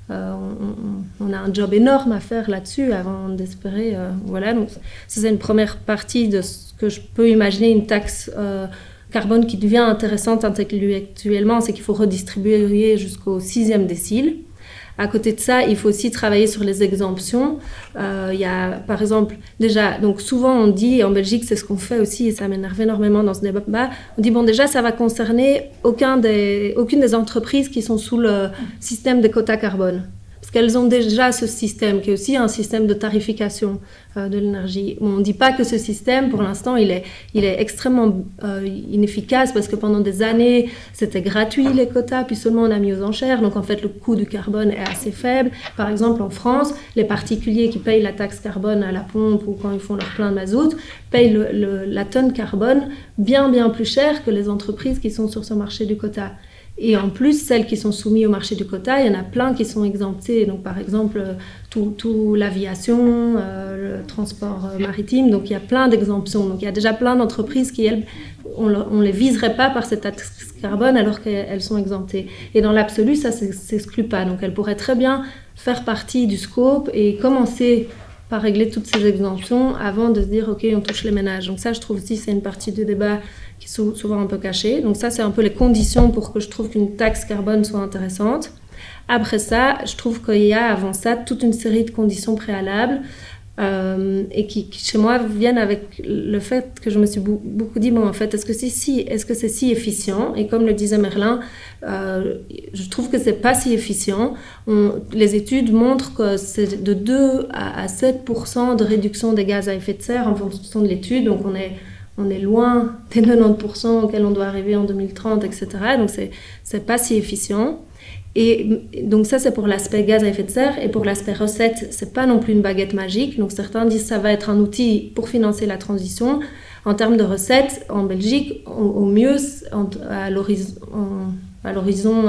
on a un job énorme à faire là-dessus avant d'espérer... voilà, donc ça, c'est une première partie de ce que je peux imaginer, une taxe... carbone qui devient intéressante intellectuellement, c'est qu'il faut redistribuer jusqu'au 6e décile. À côté de ça, il faut aussi travailler sur les exemptions. Il y a, par exemple, déjà, donc souvent on dit, en Belgique, c'est ce qu'on fait aussi, et ça m'énerve énormément dans ce débat, on dit, bon, déjà, ça va concerner aucune des entreprises qui sont sous le système des quotas carbone. Parce qu'elles ont déjà ce système, qui est aussi un système de tarification de l'énergie. On ne dit pas que ce système, pour l'instant, il est extrêmement inefficace, parce que pendant des années, c'était gratuit les quotas, puis seulement on a mis aux enchères. Donc en fait, le coût du carbone est assez faible. Par exemple, en France, les particuliers qui payent la taxe carbone à la pompe ou quand ils font leur plein de mazout, payent la tonne carbone bien plus cher que les entreprises qui sont sur ce marché du quota. Et en plus, celles qui sont soumises au marché du quota, il y en a plein qui sont exemptées. Donc, par exemple, tout l'aviation, le transport maritime. Donc, il y a plein d'exemptions. Donc, il y a déjà plein d'entreprises qui, elles, on ne les viserait pas par cette taxe carbone alors qu'elles sont exemptées. Et dans l'absolu, ça ne s'exclut pas. Donc, elles pourraient très bien faire partie du scope et commencer par régler toutes ces exemptions avant de se dire, OK, on touche les ménages. Donc, ça, je trouve aussi, c'est une partie du débat qui est souvent un peu cachée. Donc ça, c'est un peu les conditions pour que je trouve qu'une taxe carbone soit intéressante. Après ça, je trouve qu'il y a avant ça toute une série de conditions préalables et qui, chez moi, viennent avec le fait que je me suis beaucoup dit, bon, en fait, est-ce que c'est si efficient? Et comme le disait Merlin, je trouve que c'est pas si efficient. Les études montrent que c'est de 2 à 7% de réduction des gaz à effet de serre en fonction de l'étude. Donc on est loin des 90% auxquels on doit arriver en 2030, etc. Donc, c'est pas si efficient. Et donc, ça, c'est pour l'aspect gaz à effet de serre. Et pour l'aspect recette, c'est pas non plus une baguette magique. Donc, certains disent que ça va être un outil pour financer la transition. En termes de recettes, en Belgique, au mieux, à l'horizon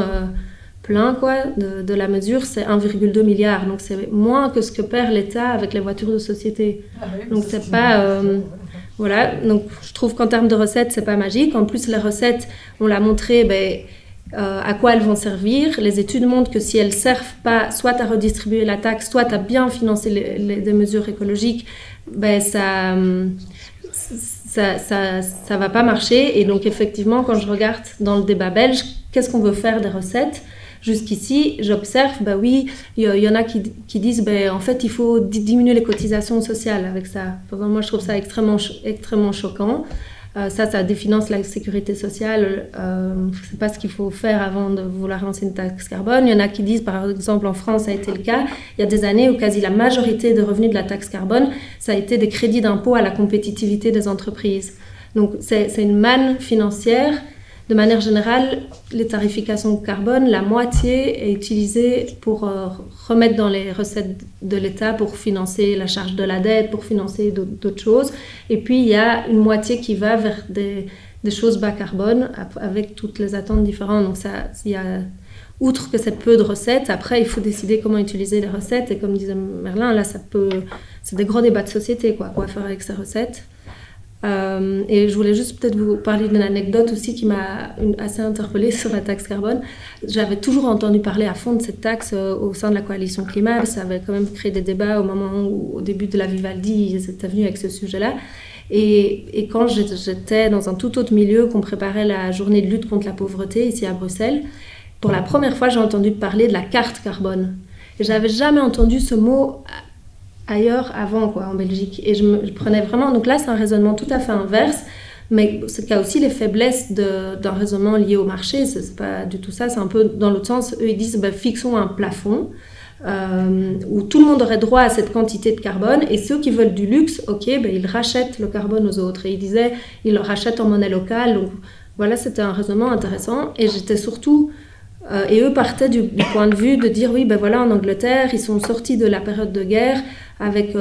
plein de la mesure, c'est 1,2 milliard. Donc, c'est moins que ce que perd l'État avec les voitures de société. Donc, c'est pas... Voilà, donc je trouve qu'en termes de recettes, c'est pas magique. En plus, les recettes, on l'a montré, à quoi elles vont servir. Les études montrent que si elles servent pas soit à redistribuer la taxe, soit à bien financer des mesures écologiques, ça va pas marcher. Et donc effectivement, quand je regarde dans le débat belge, qu'est-ce qu'on veut faire des recettes ? Jusqu'ici, j'observe, oui, il y en a qui disent, en fait, il faut diminuer les cotisations sociales avec ça. Moi, je trouve ça extrêmement choquant. Ça définance la sécurité sociale. C'est pas ce qu'il faut faire avant de vouloir lancer une taxe carbone. Il y en a qui disent, par exemple, en France, ça a été le cas. Il y a des années où quasi la majorité des revenus de la taxe carbone, ça a été des crédits d'impôt à la compétitivité des entreprises. Donc, c'est une manne financière. De manière générale, les tarifications carbone, la moitié est utilisée pour remettre dans les recettes de l'État pour financer la charge de la dette, pour financer d'autres choses. Et puis, il y a une moitié qui va vers des choses bas carbone avec toutes les attentes différentes. Donc, outre que c'est peu de recettes, après il faut décider comment utiliser les recettes. Et comme disait Merlin, là c'est des gros débats de société, quoi faire avec ces recettes. Et je voulais juste peut-être vous parler d'une anecdote aussi qui m'a assez interpellée sur la taxe carbone. J'avais toujours entendu parler à fond de cette taxe au sein de la coalition climat. Ça avait quand même créé des débats au moment où, au début de la Vivaldi, ils étaient venus avec ce sujet-là. Et quand j'étais dans un tout autre milieu, qu'on préparait la journée de lutte contre la pauvreté ici à Bruxelles, pour la première fois, j'ai entendu parler de la carte carbone. Et j'avais jamais entendu ce mot ailleurs avant, en Belgique. Et je prenais vraiment... Donc là, c'est un raisonnement tout à fait inverse, mais c'est qu'il y a aussi les faiblesses d'un raisonnement lié au marché. C'est pas du tout ça, c'est un peu dans l'autre sens. Eux, ils disent, fixons un plafond où tout le monde aurait droit à cette quantité de carbone, et ceux qui veulent du luxe, ils rachètent le carbone aux autres. Et ils disaient, ils le rachètent en monnaie locale. Donc voilà, c'était un raisonnement intéressant. Et j'étais surtout... et eux partaient du point de vue de dire, oui, en Angleterre, ils sont sortis de la période de guerre avec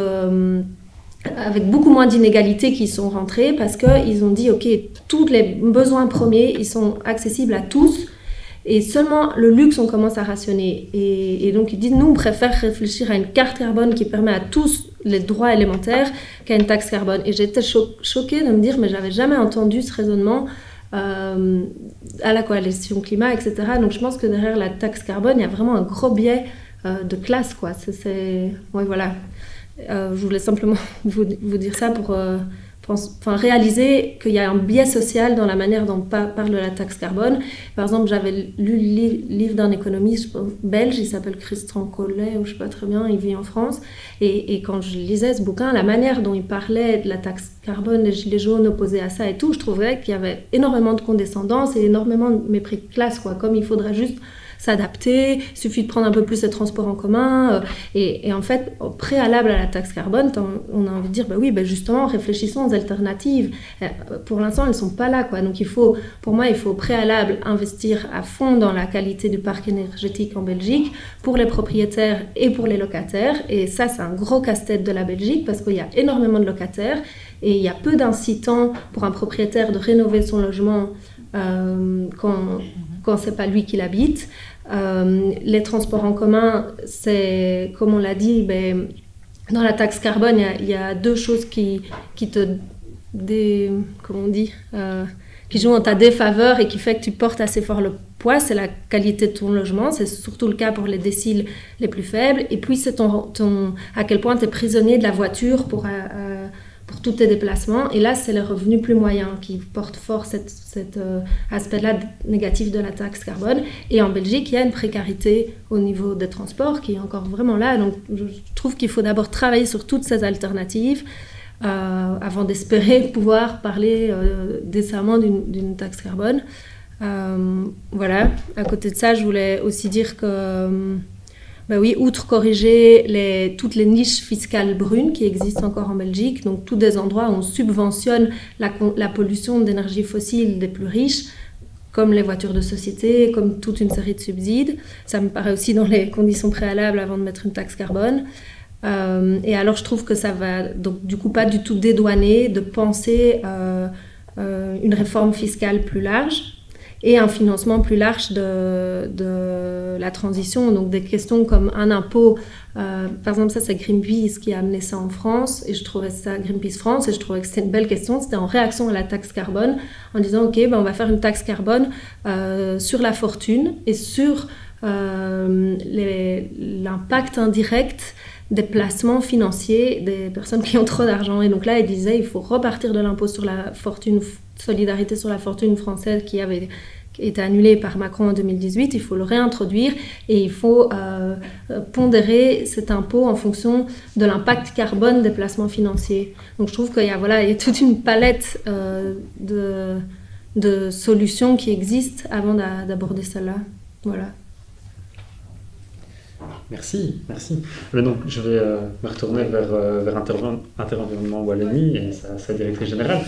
beaucoup moins d'inégalités qui sont rentrées, parce qu'ils ont dit, ok, tous les besoins premiers, ils sont accessibles à tous, et seulement le luxe, on commence à rationner. Et donc, ils disent, nous, on préfère réfléchir à une carte carbone qui permet à tous les droits élémentaires qu'à une taxe carbone. Et j'étais choquée de me dire, mais j'avais jamais entendu ce raisonnement à la coalition climat, etc. Donc, je pense que derrière la taxe carbone, il y a vraiment un gros biais de classe, quoi. Ouais, voilà. Je voulais simplement vous dire ça pour réaliser qu'il y a un biais social dans la manière dont on parle de la taxe carbone. Par exemple, j'avais lu le livre d'un économiste belge, il s'appelle Christian Collet, ou je ne sais pas très bien, il vit en France. Et quand je lisais ce bouquin, la manière dont il parlait de la taxe carbone, les gilets jaunes opposés à ça et tout, je trouvais qu'il y avait énormément de condescendance et énormément de mépris de classe, comme il faudrait juste s'adapter, il suffit de prendre un peu plus les transports en commun. Et en fait, au préalable à la taxe carbone, on a envie de dire, justement, réfléchissons aux alternatives. Pour l'instant, elles ne sont pas là, Donc pour moi, il faut au préalable investir à fond dans la qualité du parc énergétique en Belgique, pour les propriétaires et pour les locataires. Et ça, c'est un gros casse-tête de la Belgique, parce qu'il y a énormément de locataires, et il y a peu d'incitants pour un propriétaire de rénover son logement quand c'est pas lui qui l'habite. Les transports en commun, c'est, comme on l'a dit, dans la taxe carbone, il y a deux choses qui jouent en ta défaveur et qui fait que tu portes assez fort le poids. C'est la qualité de ton logement, c'est surtout le cas pour les déciles les plus faibles, et puis c'est à quel point tu es prisonnier de la voiture pour tous tes déplacements. Et là, c'est les revenus plus moyens qui portent fort cet aspect-là négatif de la taxe carbone. Et en Belgique, il y a une précarité au niveau des transports qui est encore vraiment là. Donc, je trouve qu'il faut d'abord travailler sur toutes ces alternatives avant d'espérer pouvoir parler décemment d'une taxe carbone. Voilà. À côté de ça, je voulais aussi dire que... outre corriger toutes les niches fiscales brunes qui existent encore en Belgique, donc tous des endroits où on subventionne la pollution d'énergie fossile des plus riches, comme les voitures de société, comme toute une série de subsides. Ça me paraît aussi dans les conditions préalables avant de mettre une taxe carbone. Et alors je trouve que ça va donc du coup pas du tout dédouaner de penser une réforme fiscale plus large et un financement plus large de la transition. Donc des questions comme un impôt, par exemple ça c'est Greenpeace qui a amené ça en France, et je trouvais ça, Greenpeace France, et je trouvais que c'était une belle question. C'était en réaction à la taxe carbone, en disant ok, on va faire une taxe carbone sur la fortune et sur l'impact indirect des placements financiers des personnes qui ont trop d'argent. Et donc là, il disait il faut repartir de l'impôt sur la fortune, solidarité sur la fortune française qui avait été annulé par Macron en 2018, il faut le réintroduire et il faut pondérer cet impôt en fonction de l'impact carbone des placements financiers. Donc je trouve qu'il y a toute une palette de solutions qui existent avant d'aborder celle-là. Voilà. Merci. Mais donc, je vais me retourner vers Interenvironnement Wallonie et sa directrice générale.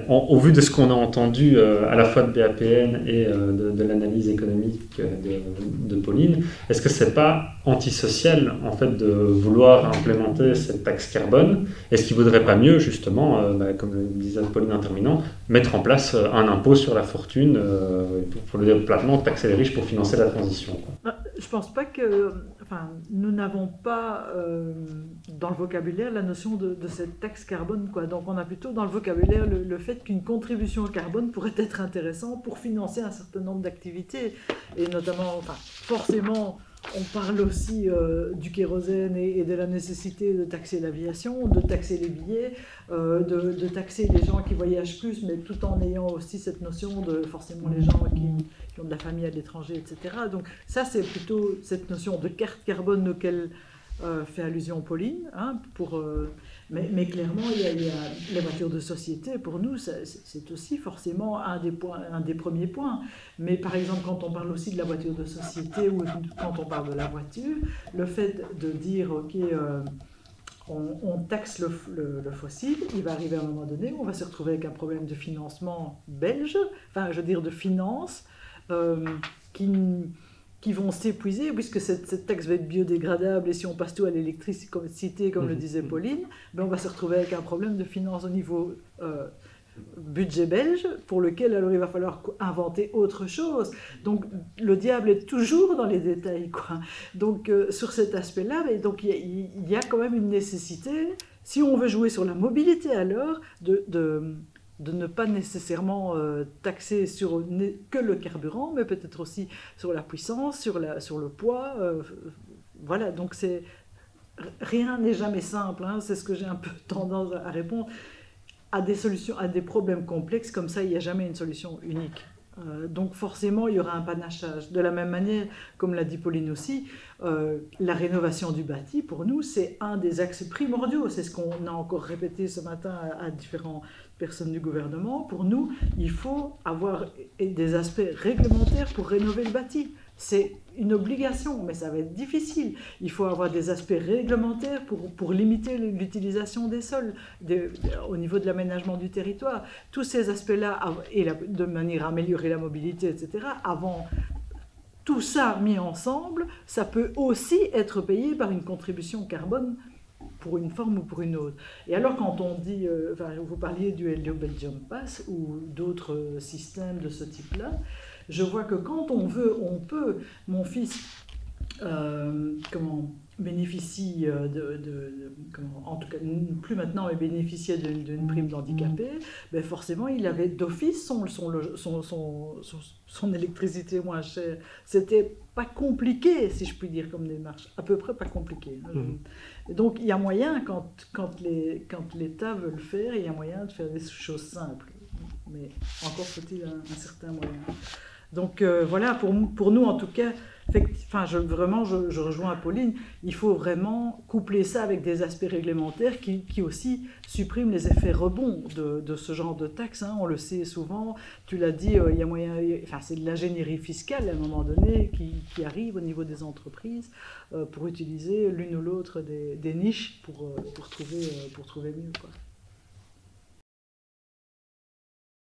au vu de ce qu'on a entendu à la fois de BAPN et de l'analyse économique de Pauline, est-ce que c'est pas antisocial en fait de vouloir implémenter cette taxe carbone? Est-ce qu'il ne vaudrait pas mieux justement, comme le disait Pauline en terminant, mettre en place un impôt sur la fortune, pour le dire platement, taxer les riches pour financer la transition, quoi. Je pense pas que... Enfin, nous n'avons pas dans le vocabulaire la notion de cette taxe carbone, quoi. Donc on a plutôt dans le vocabulaire le fait qu'une contribution au carbone pourrait être intéressante pour financer un certain nombre d'activités. Et notamment, enfin, forcément, on parle aussi du kérosène et de la nécessité de taxer l'aviation, de taxer les billets, de taxer les gens qui voyagent plus, mais tout en ayant aussi cette notion de forcément les gens qui ont de la famille à l'étranger, etc. Donc ça, c'est plutôt cette notion de carte carbone auquel fait allusion Pauline. Hein, mais clairement, il y a les voitures de société. Pour nous, c'est aussi forcément un des premiers points. Mais par exemple, quand on parle aussi de la voiture de société ou quand on parle de la voiture, le fait de dire, OK, on taxe le fossile, il va arriver à un moment donné où on va se retrouver avec un problème de financement belge, enfin, je veux dire de finance, qui vont s'épuiser, puisque cette taxe va être biodégradable, et si on passe tout à l'électricité, comme le disait Pauline, ben on va se retrouver avec un problème de finance au niveau budget belge, pour lequel alors il va falloir inventer autre chose. Donc le diable est toujours dans les détails, quoi. Donc sur cet aspect-là, donc il y a quand même une nécessité, si on veut jouer sur la mobilité alors, de ne pas nécessairement taxer que le carburant, mais peut-être aussi sur la puissance, sur le poids. Voilà, donc rien n'est jamais simple, hein, c'est ce que j'ai un peu tendance à répondre. À des solutions, à des problèmes complexes, comme ça, il n'y a jamais une solution unique. Donc forcément, il y aura un panachage. De la même manière, comme l'a dit Pauline aussi, la rénovation du bâti, pour nous, c'est un des axes primordiaux. C'est ce qu'on a encore répété ce matin à différentes personnes du gouvernement. Pour nous, il faut avoir des aspects réglementaires pour rénover le bâti. C'est une obligation, mais ça va être difficile. Il faut avoir des aspects réglementaires pour limiter l'utilisation des sols au niveau de l'aménagement du territoire. Tous ces aspects-là, et de manière à améliorer la mobilité, etc., avant tout ça mis ensemble, ça peut aussi être payé par une contribution carbone pour une forme ou pour une autre. Et alors quand on dit, vous parliez du Helio Belgium Pass ou d'autres systèmes de ce type-là, je vois que quand on veut, on peut. Mon fils bénéficie en tout cas plus maintenant, mais bénéficiait d'une prime d'handicapé. Ben forcément, il avait d'office son électricité moins chère. C'était pas compliqué, si je puis dire, comme démarche. À peu près pas compliqué. Donc il y a moyen, quand l'État veut le faire, il y a moyen de faire des choses simples. Mais encore faut-il un certain moyen. Donc voilà, pour nous en tout cas, je rejoins Pauline, il faut vraiment coupler ça avec des aspects réglementaires qui aussi suppriment les effets rebonds de ce genre de taxes. Hein. On le sait souvent, tu l'as dit, il y a moyen, c'est de l'ingénierie fiscale à un moment donné qui arrive au niveau des entreprises pour utiliser l'une ou l'autre des niches pour trouver mieux, quoi.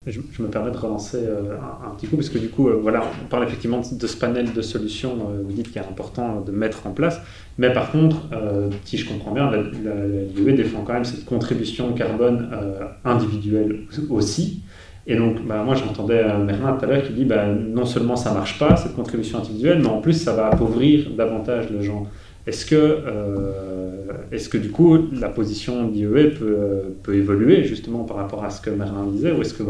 Je me permets de relancer un petit coup, parce que du coup, voilà, on parle effectivement de ce panel de solutions, vous dites qu'il est important de mettre en place, mais par contre, si je comprends bien, l'IEE défend quand même cette contribution carbone individuelle aussi. Et donc, moi j'entendais Merlin tout à l'heure qui dit non seulement ça ne marche pas, cette contribution individuelle, mais en plus ça va appauvrir davantage les gens. Est-ce que du coup la position de l'IEE peut évoluer justement par rapport à ce que Merlin disait, ou est-ce que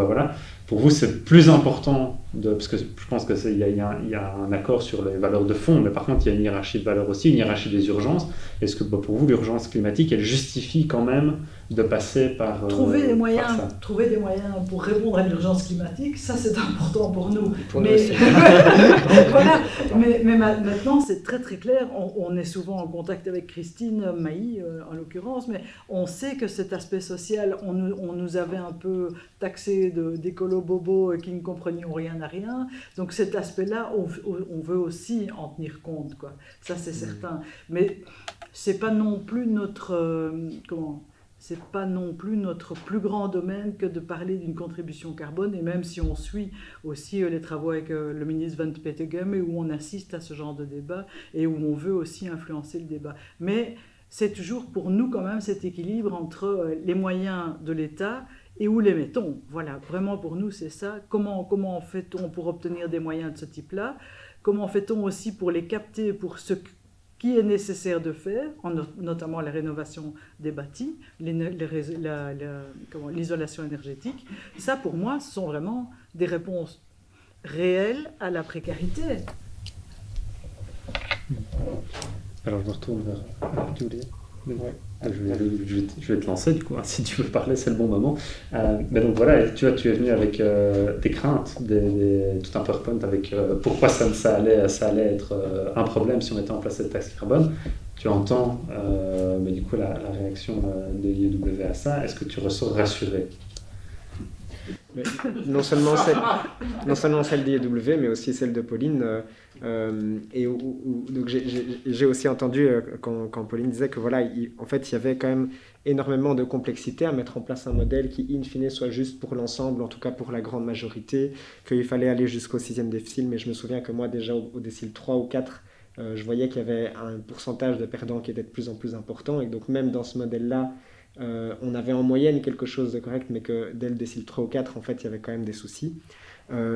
pour vous c'est plus important parce que je pense qu'il y a un accord sur les valeurs de fond, mais par contre il y a une hiérarchie de valeurs aussi, une hiérarchie des urgences. Est-ce que pour vous l'urgence climatique elle justifie quand même de passer par trouver des moyens pour répondre à l'urgence climatique, ça c'est important pour nous. Voilà. Mais maintenant c'est très très clair, on est souvent en contact avec Christine Mailly en l'occurrence, mais on sait que cet aspect social, on nous avait un peu taxé d'écolo bobos qui ne comprenions rien à rien, donc cet aspect-là on veut aussi en tenir compte, quoi. Ça c'est certain, mais c'est pas non plus notre c'est pas non plus notre plus grand domaine que de parler d'une contribution carbone, et même si on suit aussi les travaux avec le ministre Van Petegem, et où on assiste à ce genre de débat, et où on veut aussi influencer le débat. Mais c'est toujours pour nous quand même cet équilibre entre les moyens de l'État et où les mettons. Voilà, vraiment pour nous c'est ça. Comment fait-on pour obtenir des moyens de ce type-là? Comment fait-on aussi pour les capter pour ce qui est nécessaire de faire, notamment la rénovation des bâtis, l'isolation énergétique. Ça, pour moi, ce sont vraiment des réponses réelles à la précarité. Alors, je me retourne vers Julie. Ouais. Je vais te lancer, du coup, hein, si tu veux parler, c'est le bon moment. Mais donc voilà, tu es venu avec des craintes, tout un PowerPoint avec pourquoi ça allait être un problème si on mettait en place cette taxe carbone. Tu entends mais du coup la réaction de l'IEW à ça. Est-ce que tu ressors rassuré? Mais non seulement celle d'IEW, mais aussi celle de Pauline. Donc j'ai aussi entendu quand Pauline disait que voilà, en fait, il y avait quand même énormément de complexité à mettre en place un modèle qui, in fine, soit juste pour l'ensemble, en tout cas pour la grande majorité, qu'il fallait aller jusqu'au 6e décile. Mais je me souviens que moi, déjà au décile 3 ou 4, je voyais qu'il y avait un pourcentage de perdants qui était de plus en plus important. Et donc même dans ce modèle-là, on avait en moyenne quelque chose de correct, mais que dès le décile 3 ou 4, en fait, il y avait quand même des soucis.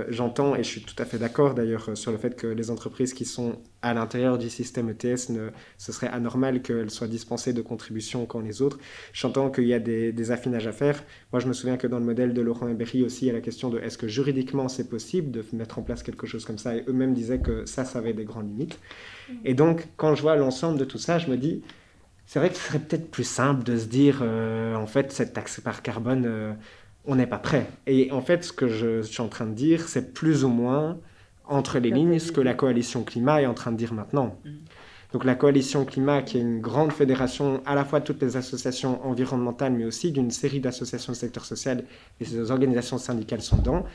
J'entends, et je suis tout à fait d'accord d'ailleurs sur le fait que les entreprises qui sont à l'intérieur du système ETS, ce serait anormal qu'elles soient dispensées de contributions quand les autres. J'entends qu'il y a des affinages à faire. Moi, je me souviens que dans le modèle de Laurent Hébéry aussi, il y a la question de est-ce que juridiquement c'est possible de mettre en place quelque chose comme ça, et eux-mêmes disaient que ça avait des grandes limites. Et donc, quand je vois l'ensemble de tout ça, je me dis, c'est vrai que ce serait peut-être plus simple de se dire, en fait, cette taxe par carbone, on n'est pas prêt. Et en fait, ce que je suis en train de dire, c'est plus ou moins, entre les lignes, ce que la coalition climat est en train de dire maintenant. Donc la coalition climat, qui est une grande fédération à la fois de toutes les associations environnementales, mais aussi d'une série d'associations du secteur social, et ces organisations syndicales sont dedans,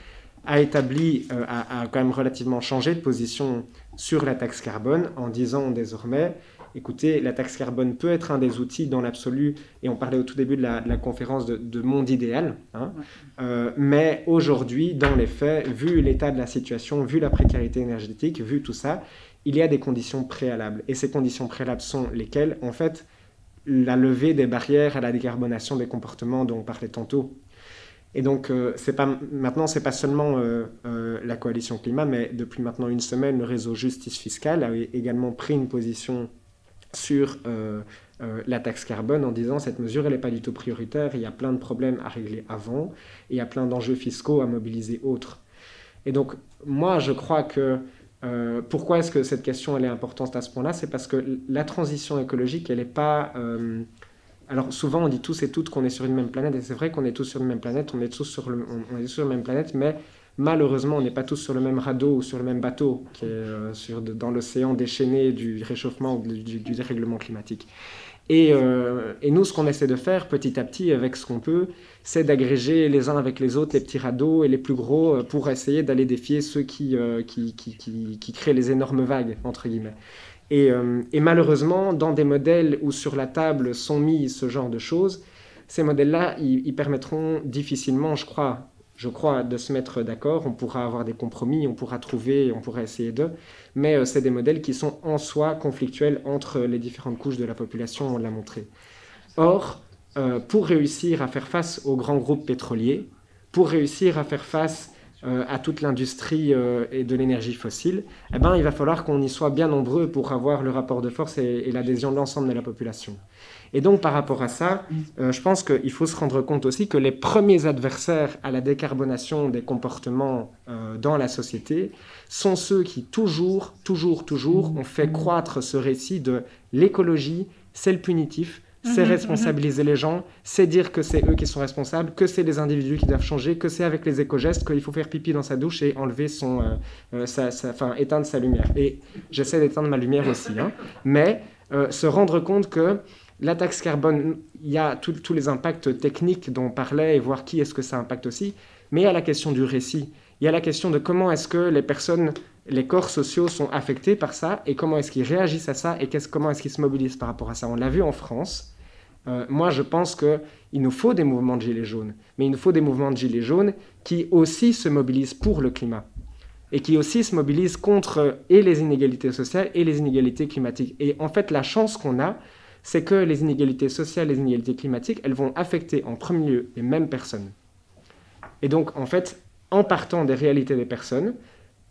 a établi, a quand même relativement changé de position sur la taxe carbone en disant désormais, écoutez, la taxe carbone peut être un des outils dans l'absolu, et on parlait au tout début de la conférence de monde idéal, hein, mais aujourd'hui, dans les faits, vu l'état de la situation, vu la précarité énergétique, vu tout ça, il y a des conditions préalables. Et ces conditions préalables sont lesquelles? En fait, la levée des barrières à la décarbonation des comportements dont on parlait tantôt. Et donc, maintenant, ce n'est pas seulement la coalition climat, mais depuis maintenant une semaine, le réseau Justice Fiscale a également pris une position sur la taxe carbone en disant cette mesure, elle n'est pas du tout prioritaire, il y a plein de problèmes à régler avant, et il y a plein d'enjeux fiscaux à mobiliser autres. Et donc, moi, je crois que pourquoi est-ce que cette question elle est importante à ce point-là? C'est parce que la transition écologique, elle n'est pas... Alors souvent, on dit tous et toutes qu'on est sur une même planète, et c'est vrai qu'on est tous sur une même planète, on est tous sur la même planète, mais malheureusement, on n'est pas tous sur le même radeau ou sur le même bateau qui est dans l'océan déchaîné du réchauffement ou du dérèglement climatique. Et nous, ce qu'on essaie de faire petit à petit avec ce qu'on peut, c'est d'agréger les uns avec les autres les petits radeaux et les plus gros pour essayer d'aller défier ceux qui créent les énormes vagues, entre guillemets. Et malheureusement, dans des modèles où sur la table sont mis ce genre de choses, ces modèles-là, ils permettront difficilement, je crois, de se mettre d'accord. On pourra avoir des compromis, on pourra trouver, on pourra essayer d'eux, mais c'est des modèles qui sont en soi conflictuels entre les différentes couches de la population, on l'a montré. Or, pour réussir à faire face aux grands groupes pétroliers, pour réussir à faire face à toute l'industrie et de l'énergie fossile, eh ben, il va falloir qu'on y soit bien nombreux pour avoir le rapport de force et l'adhésion de l'ensemble de la population. Et donc, par rapport à ça, je pense qu'il faut se rendre compte aussi que les premiers adversaires à la décarbonation des comportements dans la société sont ceux qui toujours ont fait croître ce récit de l'écologie, c'est le punitif, c'est responsabiliser les gens, c'est dire que c'est eux qui sont responsables, que c'est les individus qui doivent changer, que c'est avec les éco-gestes qu'il faut faire pipi dans sa douche et enlever éteindre sa lumière. Et j'essaie d'éteindre ma lumière aussi, hein. Mais se rendre compte que la taxe carbone, il y a tous les impacts techniques dont on parlait et voir qui est-ce que ça impacte aussi, mais il y a la question du récit, il y a la question de comment est-ce que les corps sociaux sont affectés par ça et comment est-ce qu'ils réagissent à ça et comment est-ce qu'ils se mobilisent par rapport à ça. On l'a vu en France, Moi, je pense qu'il nous faut des mouvements de gilets jaunes, mais il nous faut des mouvements de gilets jaunes qui aussi se mobilisent pour le climat et qui aussi se mobilisent contre et les inégalités sociales et les inégalités climatiques. Et en fait, la chance qu'on a, c'est que les inégalités sociales, les inégalités climatiques, elles vont affecter en premier lieu les mêmes personnes. Et donc, en fait, en partant des réalités des personnes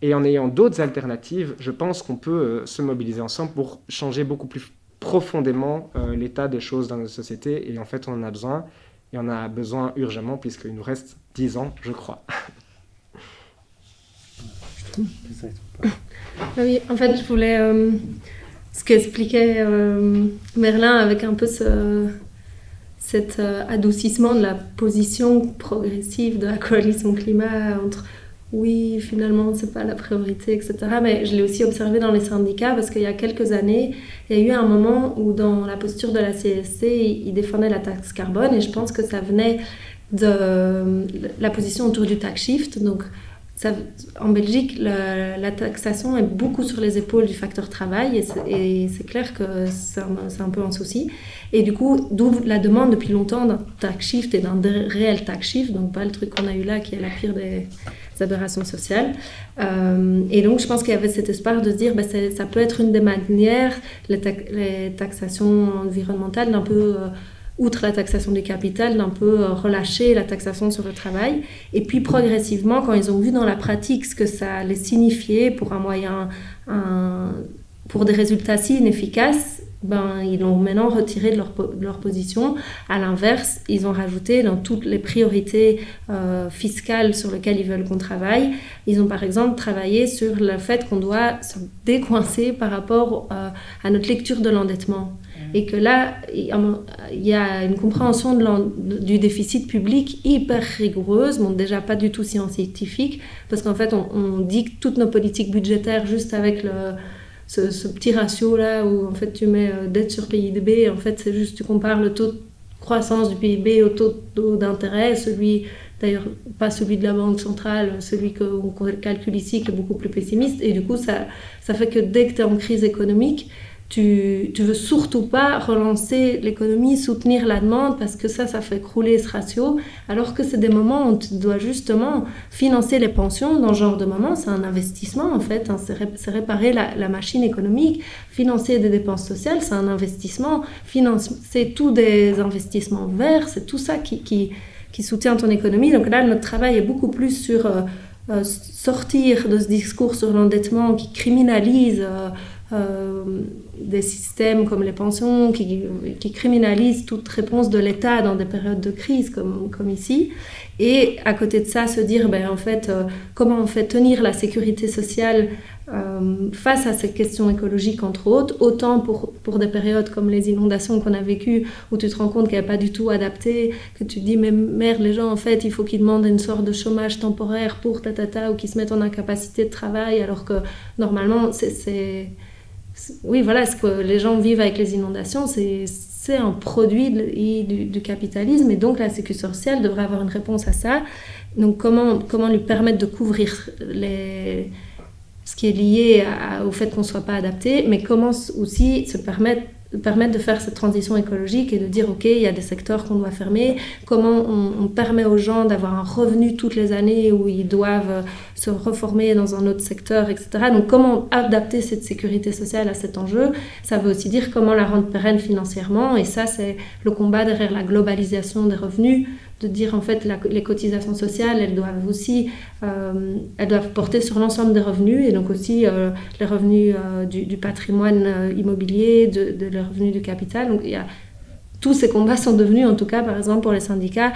et en ayant d'autres alternatives, je pense qu'on peut se mobiliser ensemble pour changer beaucoup plus profondément l'état des choses dans notre société. Et en fait, on en a besoin, et on en a besoin urgemment, puisqu'il nous reste 10 ans, je crois. Oui, en fait, je voulais... ce qu'expliquait Merlin avec un peu cet adoucissement de la position progressive de la coalition climat entre oui, finalement, c'est pas la priorité, etc. Mais je l'ai aussi observé dans les syndicats parce qu'il y a quelques années, il y a eu un moment où dans la posture de la CSC, ils défendaient la taxe carbone et je pense que ça venait de la position autour du tax shift. Donc, en Belgique, la taxation est beaucoup sur les épaules du facteur travail et c'est clair que c'est un peu un souci. Et du coup, d'où la demande depuis longtemps d'un tax shift et d'un réel tax shift, donc pas le truc qu'on a eu là qui est la pire des aberrations sociales. Et donc, je pense qu'il y avait cet espoir de se dire ça peut être une des manières, les taxations environnementales, d'un peu... outre la taxation du capital, d'un peu relâcher la taxation sur le travail. Et puis progressivement, quand ils ont vu dans la pratique ce que ça allait signifier pour pour des résultats si inefficaces, ils l'ont maintenant retiré de leur position. À l'inverse, ils ont rajouté dans toutes les priorités fiscales sur lesquelles ils veulent qu'on travaille. Ils ont par exemple travaillé sur le fait qu'on doit se décoincer par rapport à notre lecture de l'endettement. Et que là, il y a une compréhension du déficit public hyper rigoureuse, bon, déjà pas du tout scientifique, parce qu'en fait, on dicte toutes nos politiques budgétaires juste avec ce petit ratio-là où en fait, tu mets dette sur PIB, en fait, c'est juste tu compares le taux de croissance du PIB au taux d'intérêt, d'ailleurs, pas celui de la Banque centrale, celui qu'on calcule ici, qui est beaucoup plus pessimiste, et du coup, ça fait que dès que tu es en crise économique, tu veux surtout pas relancer l'économie, soutenir la demande parce que ça fait crouler ce ratio, alors que c'est des moments où tu dois justement financer les pensions. Dans ce genre de moment, c'est un investissement en fait, c'est réparer la machine économique. Financer des dépenses sociales, c'est un investissement. C'est tout des investissements verts, c'est tout ça qui soutient ton économie. Donc là, notre travail est beaucoup plus sur sortir de ce discours sur l'endettement qui criminalise des systèmes comme les pensions, qui criminalisent toute réponse de l'État dans des périodes de crise comme ici. Et à côté de ça, se dire en fait, comment on fait tenir la sécurité sociale face à ces questions écologiques, entre autres, autant pour des périodes comme les inondations qu'on a vécues, où tu te rends compte qu'elle n'est pas du tout adaptée, que tu te dis, mais merde, les gens, en fait, il faut qu'ils demandent une sorte de chômage temporaire pour ou qu'ils se mettent en incapacité de travail, alors que normalement, oui, voilà, ce que les gens vivent avec les inondations, c'est un produit du capitalisme, et donc la sécurité sociale devrait avoir une réponse à ça. Donc comment lui permettre de couvrir ce qui est lié au fait qu'on ne soit pas adapté, mais comment aussi se permettre de faire cette transition écologique et de dire ok, il y a des secteurs qu'on doit fermer, comment on permet aux gens d'avoir un revenu toutes les années où ils doivent se reformer dans un autre secteur, etc. Donc comment adapter cette sécurité sociale à cet enjeu, ça veut aussi dire comment la rendre pérenne financièrement, et ça c'est le combat derrière la globalisation des revenus, de dire en fait les cotisations sociales, elles doivent aussi elles doivent porter sur l'ensemble des revenus, et donc aussi les revenus du patrimoine immobilier, les revenus du capital. Donc tous ces combats sont devenus, en tout cas par exemple pour les syndicats,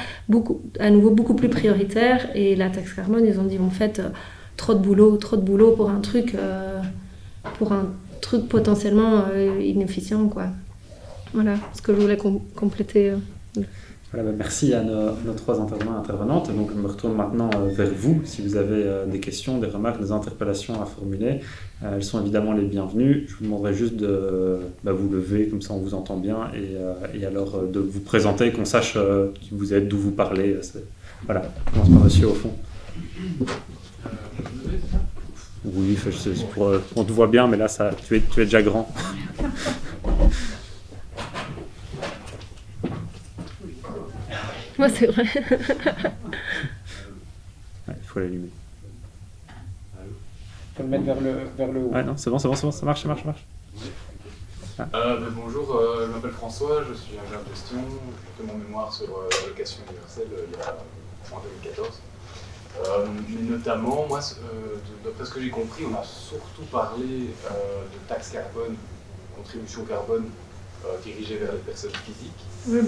à nouveau beaucoup plus prioritaires, et la taxe carbone, ils ont dit en fait trop de boulot pour un truc potentiellement inefficient, quoi. Voilà ce que je voulais compléter. Voilà, merci à nos trois intervenantes. Donc, je me retourne maintenant vers vous. Si vous avez des questions, des remarques, des interpellations à formuler, elles sont évidemment les bienvenues. Je vous demanderai juste de vous lever, comme ça on vous entend bien, et alors de vous présenter, qu'on sache qui vous êtes, d'où vous parlez. Voilà, on commence par monsieur au fond. Oui, on te voit bien, mais là, tu es déjà grand. Moi, c'est vrai. Il faut l'allumer. Il faut le mettre vers le haut. Ouais, non, c'est bon, ça marche. Bonjour, je m'appelle François, je suis ingénieur de gestion, j'ai fait mon mémoire sur l'allocation universelle en 2014. Mais notamment, moi, d'après ce que j'ai compris, on a surtout parlé de taxe carbone, contribution carbone dirigée vers les personnes physiques. Oui,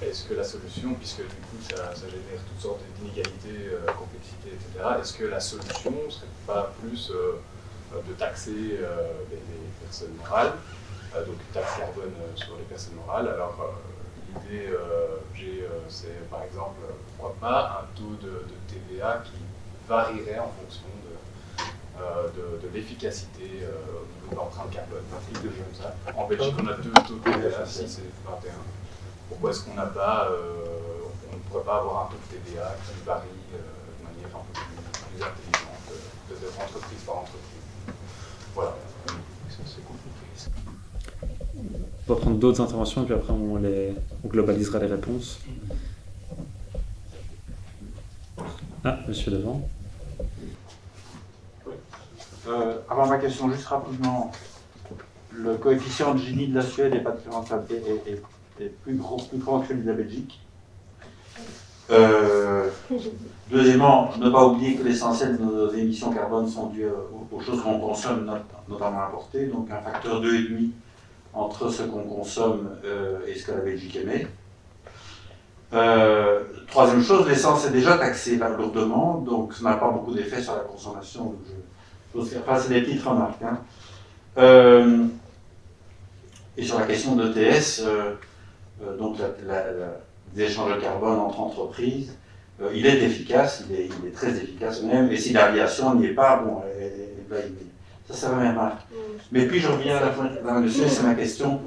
Est-ce que la solution, puisque du coup ça génère toutes sortes d'inégalités, complexité, etc., est-ce que la solution ne serait pas plus de taxer les personnes morales, donc taxe carbone sur les personnes morales? Alors l'idée c'est par exemple, pourquoi pas, un taux de TVA qui varierait en fonction de l'efficacité au niveau de l'empreinte carbone, un truc de comme ça. En Belgique, on a 2 taux de TVA, 6 et 21. Pourquoi est-ce qu'on n'a pas, on ne pourrait pas avoir un taux de TVA qui varie de manière un peu plus intelligente, peut-être entreprise par entreprise? Voilà, c'est compliqué. On va prendre d'autres interventions et puis après on globalisera les réponses. Ah, monsieur devant. Avant ma question, juste rapidement, le coefficient de Gini de la Suède n'est pas différenciable, est plus grand que celui de la Belgique. Deuxièmement, ne pas oublier que l'essentiel de nos émissions carbone sont dues aux choses qu'on consomme, notamment importées, donc un facteur 2,5 entre ce qu'on consomme et ce que la Belgique émet. Troisième chose, l'essence est déjà taxée lourdement, donc ça n'a pas beaucoup d'effet sur la consommation. Enfin, c'est des petites remarques. Et sur la question d'ETS, donc des échanges de carbone entre entreprises, il est efficace, il est très efficace même, et si l'aviation n'y est pas, bon, ça c'est la même remarque. Mais puis je reviens à la fin dessus, c'est ma question.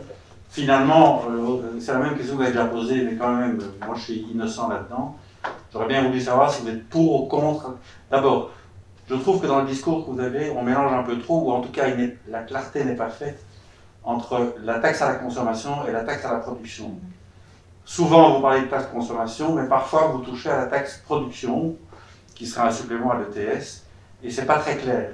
Finalement, c'est la même question que vous avez déjà posée, mais quand même, moi je suis innocent là-dedans. J'aurais bien voulu savoir si vous êtes pour ou contre. D'abord, je trouve que dans le discours que vous avez, on mélange un peu trop, ou en tout cas la clarté n'est pas faite entre la taxe à la consommation et la taxe à la production. Souvent, vous parlez de taxe consommation, mais parfois vous touchez à la taxe production, qui sera un supplément à l'ETS, et c'est pas très clair.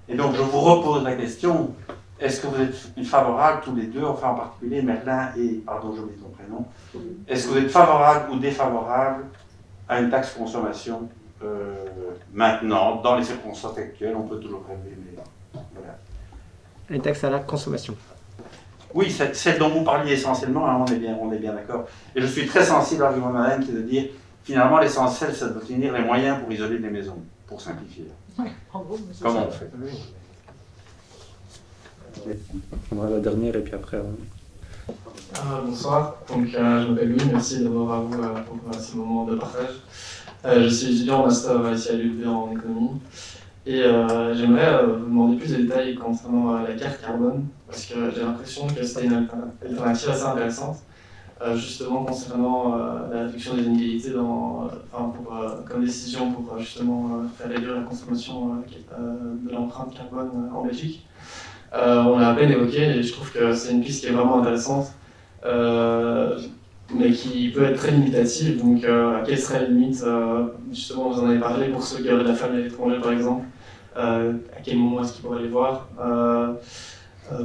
Et donc, je vous repose la question, est-ce que vous êtes favorables tous les deux, enfin en particulier Merlin et, pardon, j'ai oublié ton prénom, est-ce que vous êtes favorables ou défavorables à une taxe consommation maintenant, dans les circonstances actuelles, on peut toujours rêver, mais voilà. Une taxe à la consommation. Oui, celle dont vous parliez essentiellement, hein, on est bien d'accord. Et je suis très sensible à l'argument de madame qui est de dire, finalement, l'essentiel, c'est de définir les moyens pour isoler les maisons, pour simplifier. Oui, en gros, mais c'est Comment ça. on fait? On prendra la dernière et puis après. Bonsoir, donc je m'appelle Louis, merci d'abord à vous pour ce moment de partage. Je suis étudiant en master ici à l'ULB en économie et j'aimerais vous demander plus de détails concernant la carte carbone parce que j'ai l'impression que c'était une alternative assez intéressante justement concernant la réduction des inégalités comme décision pour justement faire réduire la consommation de l'empreinte carbone en Belgique. On l'a à peine évoqué et je trouve que c'est une piste qui est vraiment intéressante. Mais qui peut être très limitative, donc à quelle serait la limite, justement vous en avez parlé, pour ceux qui auraient de la famille à l'étranger par exemple, à quel moment est-ce qu'ils pourraient les voir,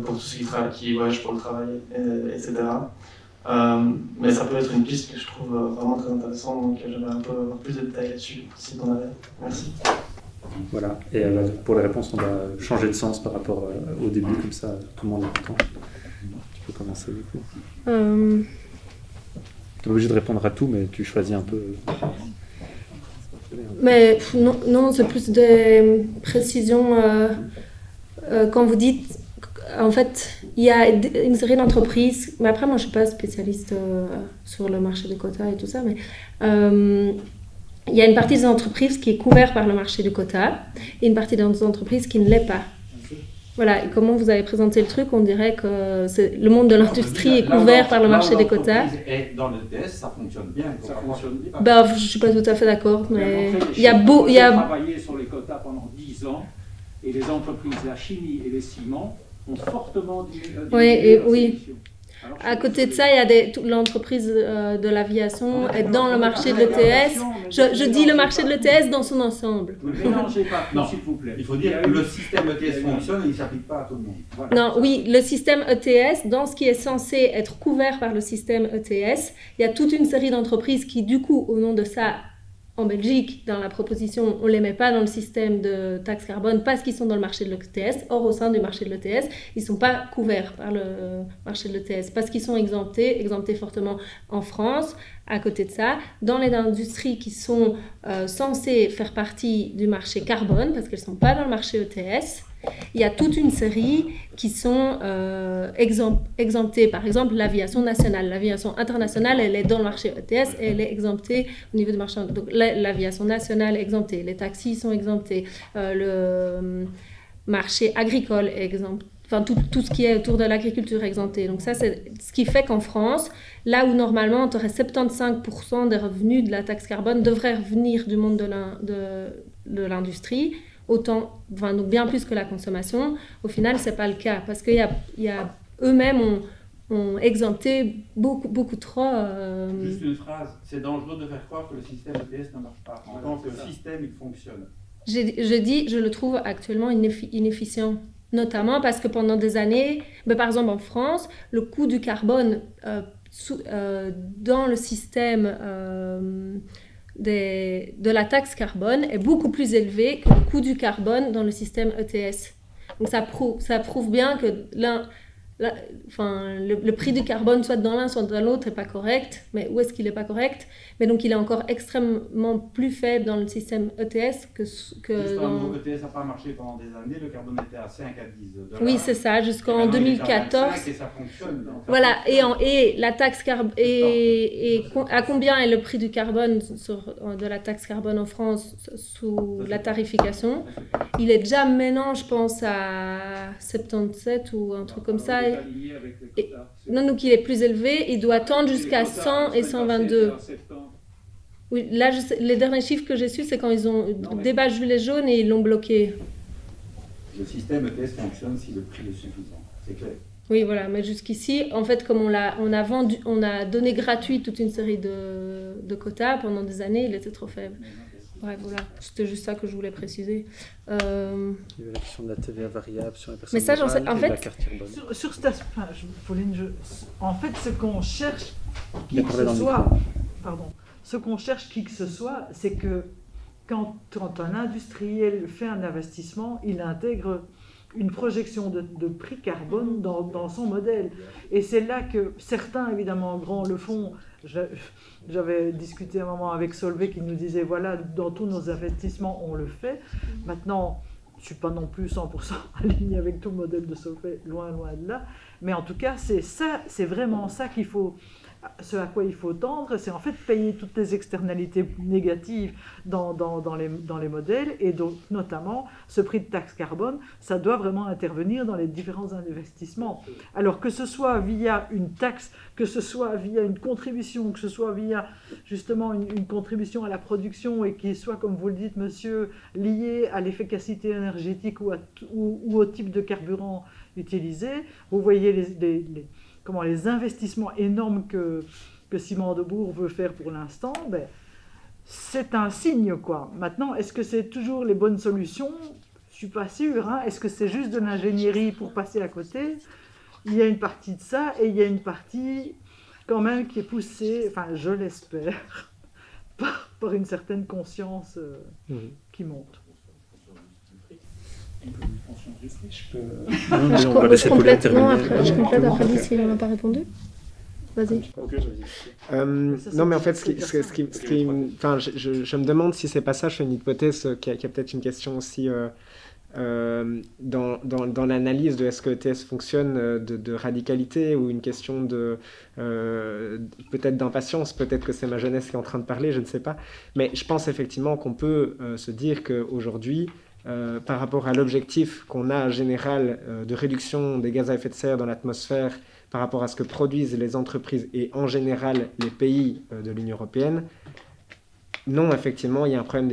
pour tous ceux qui voyagent pour le travail, etc. Mais ça peut être une piste que je trouve vraiment très intéressante, donc j'aimerais un peu avoir plus de détails là-dessus, si vous en avez. Merci. Voilà, et pour les réponses, on va changer de sens par rapport au début, comme ça tout le monde est content. Tu peux commencer du coup. Tu es obligé de répondre à tout, mais tu choisis un peu. Mais non, c'est plus des précisions. Quand vous dites, en fait, il y a une série d'entreprises, mais après, moi, je ne suis pas spécialiste sur le marché des quotas et tout ça, mais il y a une partie des entreprises qui est couverte par le marché du quota et une partie des entreprises qui ne l'est pas. Voilà, et comment vous avez présenté le truc, on dirait que le monde de l'industrie est couvert par le marché des quotas. Et dans le TS, ça fonctionne bien. Ça fonctionne bien. Bah, je ne suis pas tout à fait d'accord, mais il y a travaillé sur les quotas pendant 10 ans, et les entreprises, la chimie et les ciments, ont fortement diminué. Oui, et oui. À côté de ça, il y a l'entreprise de l'aviation est dans le marché de l'ETS. Je dis le marché de l'ETS dans son ensemble. Ne mélangez pas, s'il vous plaît. Il faut dire que le système ETS fonctionne et il ne s'applique pas à tout le monde. Voilà. Non, oui, le système ETS, dans ce qui est censé être couvert par le système ETS, il y a toute une série d'entreprises qui, du coup, au nom de ça, en Belgique, dans la proposition, on ne les met pas dans le système de taxe carbone parce qu'ils sont dans le marché de l'ETS. Or, au sein du marché de l'ETS, ils ne sont pas couverts par le marché de l'ETS parce qu'ils sont exemptés fortement en France. À côté de ça, dans les industries qui sont censées faire partie du marché carbone, parce qu'elles ne sont pas dans le marché ETS, il y a toute une série qui sont exemptées. Par exemple, l'aviation nationale. L'aviation internationale, elle est dans le marché ETS et elle est exemptée au niveau du marché. Donc, l'aviation nationale est exemptée, les taxis sont exemptés, le marché agricole est exempté. Enfin, tout ce qui est autour de l'agriculture est exempté. Donc ça, c'est ce qui fait qu'en France, là où normalement, tu aurais 75% des revenus de la taxe carbone devraient revenir du monde de l'industrie, autant, enfin, donc bien plus que la consommation, au final, ce n'est pas le cas. Parce qu'il y a eux-mêmes ont exempté beaucoup trop... Juste une phrase, c'est dangereux de faire croire que le système ETS ne marche pas. En tant que système, il fonctionne. Je le trouve actuellement inefficient. Notamment parce que pendant des années, par exemple en France, le coût du carbone dans le système de la taxe carbone est beaucoup plus élevé que le coût du carbone dans le système ETS. Donc ça prouve bien que le prix du carbone, soit dans l'un, soit dans l'autre, n'est pas correct. Mais où est-ce qu'il n'est pas correct? Mais donc il est encore extrêmement plus faible dans le système ETS que dans... ETS n'a pas marché pendant des années, le carbone était à 5 à 10 $. Oui, c'est ça, jusqu'en 2014. Et ça fonctionne. Voilà, et la taxe carbone... à combien est le prix du carbone de la taxe carbone en France sous la tarification? Il est déjà maintenant, je pense, à 77 ou un truc comme ça. Non, donc il est plus élevé, il doit attendre jusqu'à 100 et 122. Oui, là, les derniers chiffres que j'ai su, c'est quand ils ont débat gilets jaunes et ils l'ont bloqué. Le système ETS fonctionne si le prix est suffisant, c'est clair. Oui, voilà, mais jusqu'ici, en fait, comme on a donné gratuit toute une série de quotas pendant des années, il était trop faible. Bref, voilà, c'était juste ça que je voulais préciser. Il y avait la question de la TVA variable sur les personnes mais ça, morales en et fait, de la carte carbone. Sur cet aspect, Pauline, en fait, ce qu'on cherche, qui que ce soit, c'est que quand un industriel fait un investissement, il intègre une projection de prix carbone dans son modèle. Et c'est là que certains, évidemment, grands le font. J'avais discuté un moment avec Solvay qui nous disait, voilà, dans tous nos investissements, on le fait. Maintenant, je ne suis pas non plus 100% aligné avec tout le modèle de Solvay, loin de là. Mais en tout cas, c'est vraiment ça qu'il faut... Ce à quoi il faut tendre, c'est en fait payer toutes les externalités négatives dans les modèles, et donc notamment ce prix de taxe carbone, ça doit vraiment intervenir dans les différents investissements. Alors que ce soit via une taxe, que ce soit via une contribution, que ce soit via justement une contribution à la production et qui soit, comme vous le dites monsieur, liée à l'efficacité énergétique ou au type de carburant utilisé, vous voyez les investissements énormes que Simon-Debourg veut faire pour l'instant, c'est un signe, quoi. Maintenant, est-ce que c'est toujours les bonnes solutions? Je ne suis pas sûre. Hein. Est-ce que c'est juste de l'ingénierie pour passer à côté? Il y a une partie de ça, et il y a une partie quand même qui est poussée, enfin je l'espère, par une certaine conscience qui monte. Je complète après lui s'il n'a pas répondu. Vas-y. Non, mais en fait, je me demande si c'est pas ça, je fais une hypothèse qui a peut-être une question aussi dans l'analyse de est-ce que ETS fonctionne de radicalité ou une question peut-être d'impatience, peut-être que c'est ma jeunesse qui est en train de parler, je ne sais pas. Mais je pense effectivement qu'on peut se dire qu'aujourd'hui, par rapport à l'objectif qu'on a général de réduction des gaz à effet de serre dans l'atmosphère, par rapport à ce que produisent les entreprises et en général les pays de l'Union européenne, non, effectivement, il y a un problème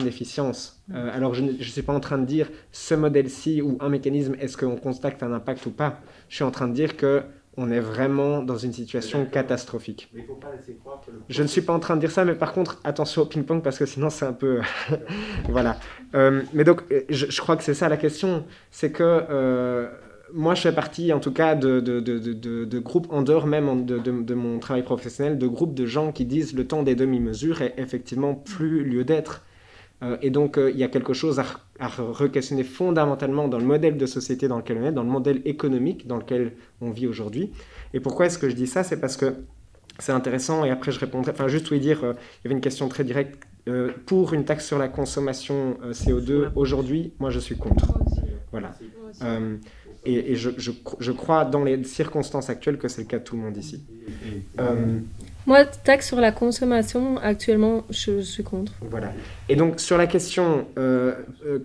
d'efficience. Alors, je ne suis pas en train de dire ce modèle-ci ou un mécanisme, est-ce qu'on constate un impact ou pas. Je suis en train de dire que on est vraiment dans une situation catastrophique. Mais il ne faut pas laisser croire que Je ne suis pas en train de dire ça, mais par contre, attention au ping-pong, parce que sinon c'est un peu... voilà. Mais donc, je crois que c'est ça la question. C'est que moi, je fais partie, en tout cas, de groupes en dehors même de mon travail professionnel, de groupes de gens qui disent le temps des demi-mesures est effectivement plus lieu d'être. Et donc, il y a quelque chose à re-questionner fondamentalement dans le modèle de société dans lequel on est, dans le modèle économique dans lequel on vit aujourd'hui. Et pourquoi est-ce que je dis ça? C'est parce que c'est intéressant, et après je répondrai, enfin juste oui dire, il y avait une question très directe, pour une taxe sur la consommation CO2, aujourd'hui, moi je suis contre. Voilà. Et je crois dans les circonstances actuelles que c'est le cas de tout le monde ici. Moi, taxe sur la consommation, actuellement, je suis contre. Voilà. Et donc, sur la question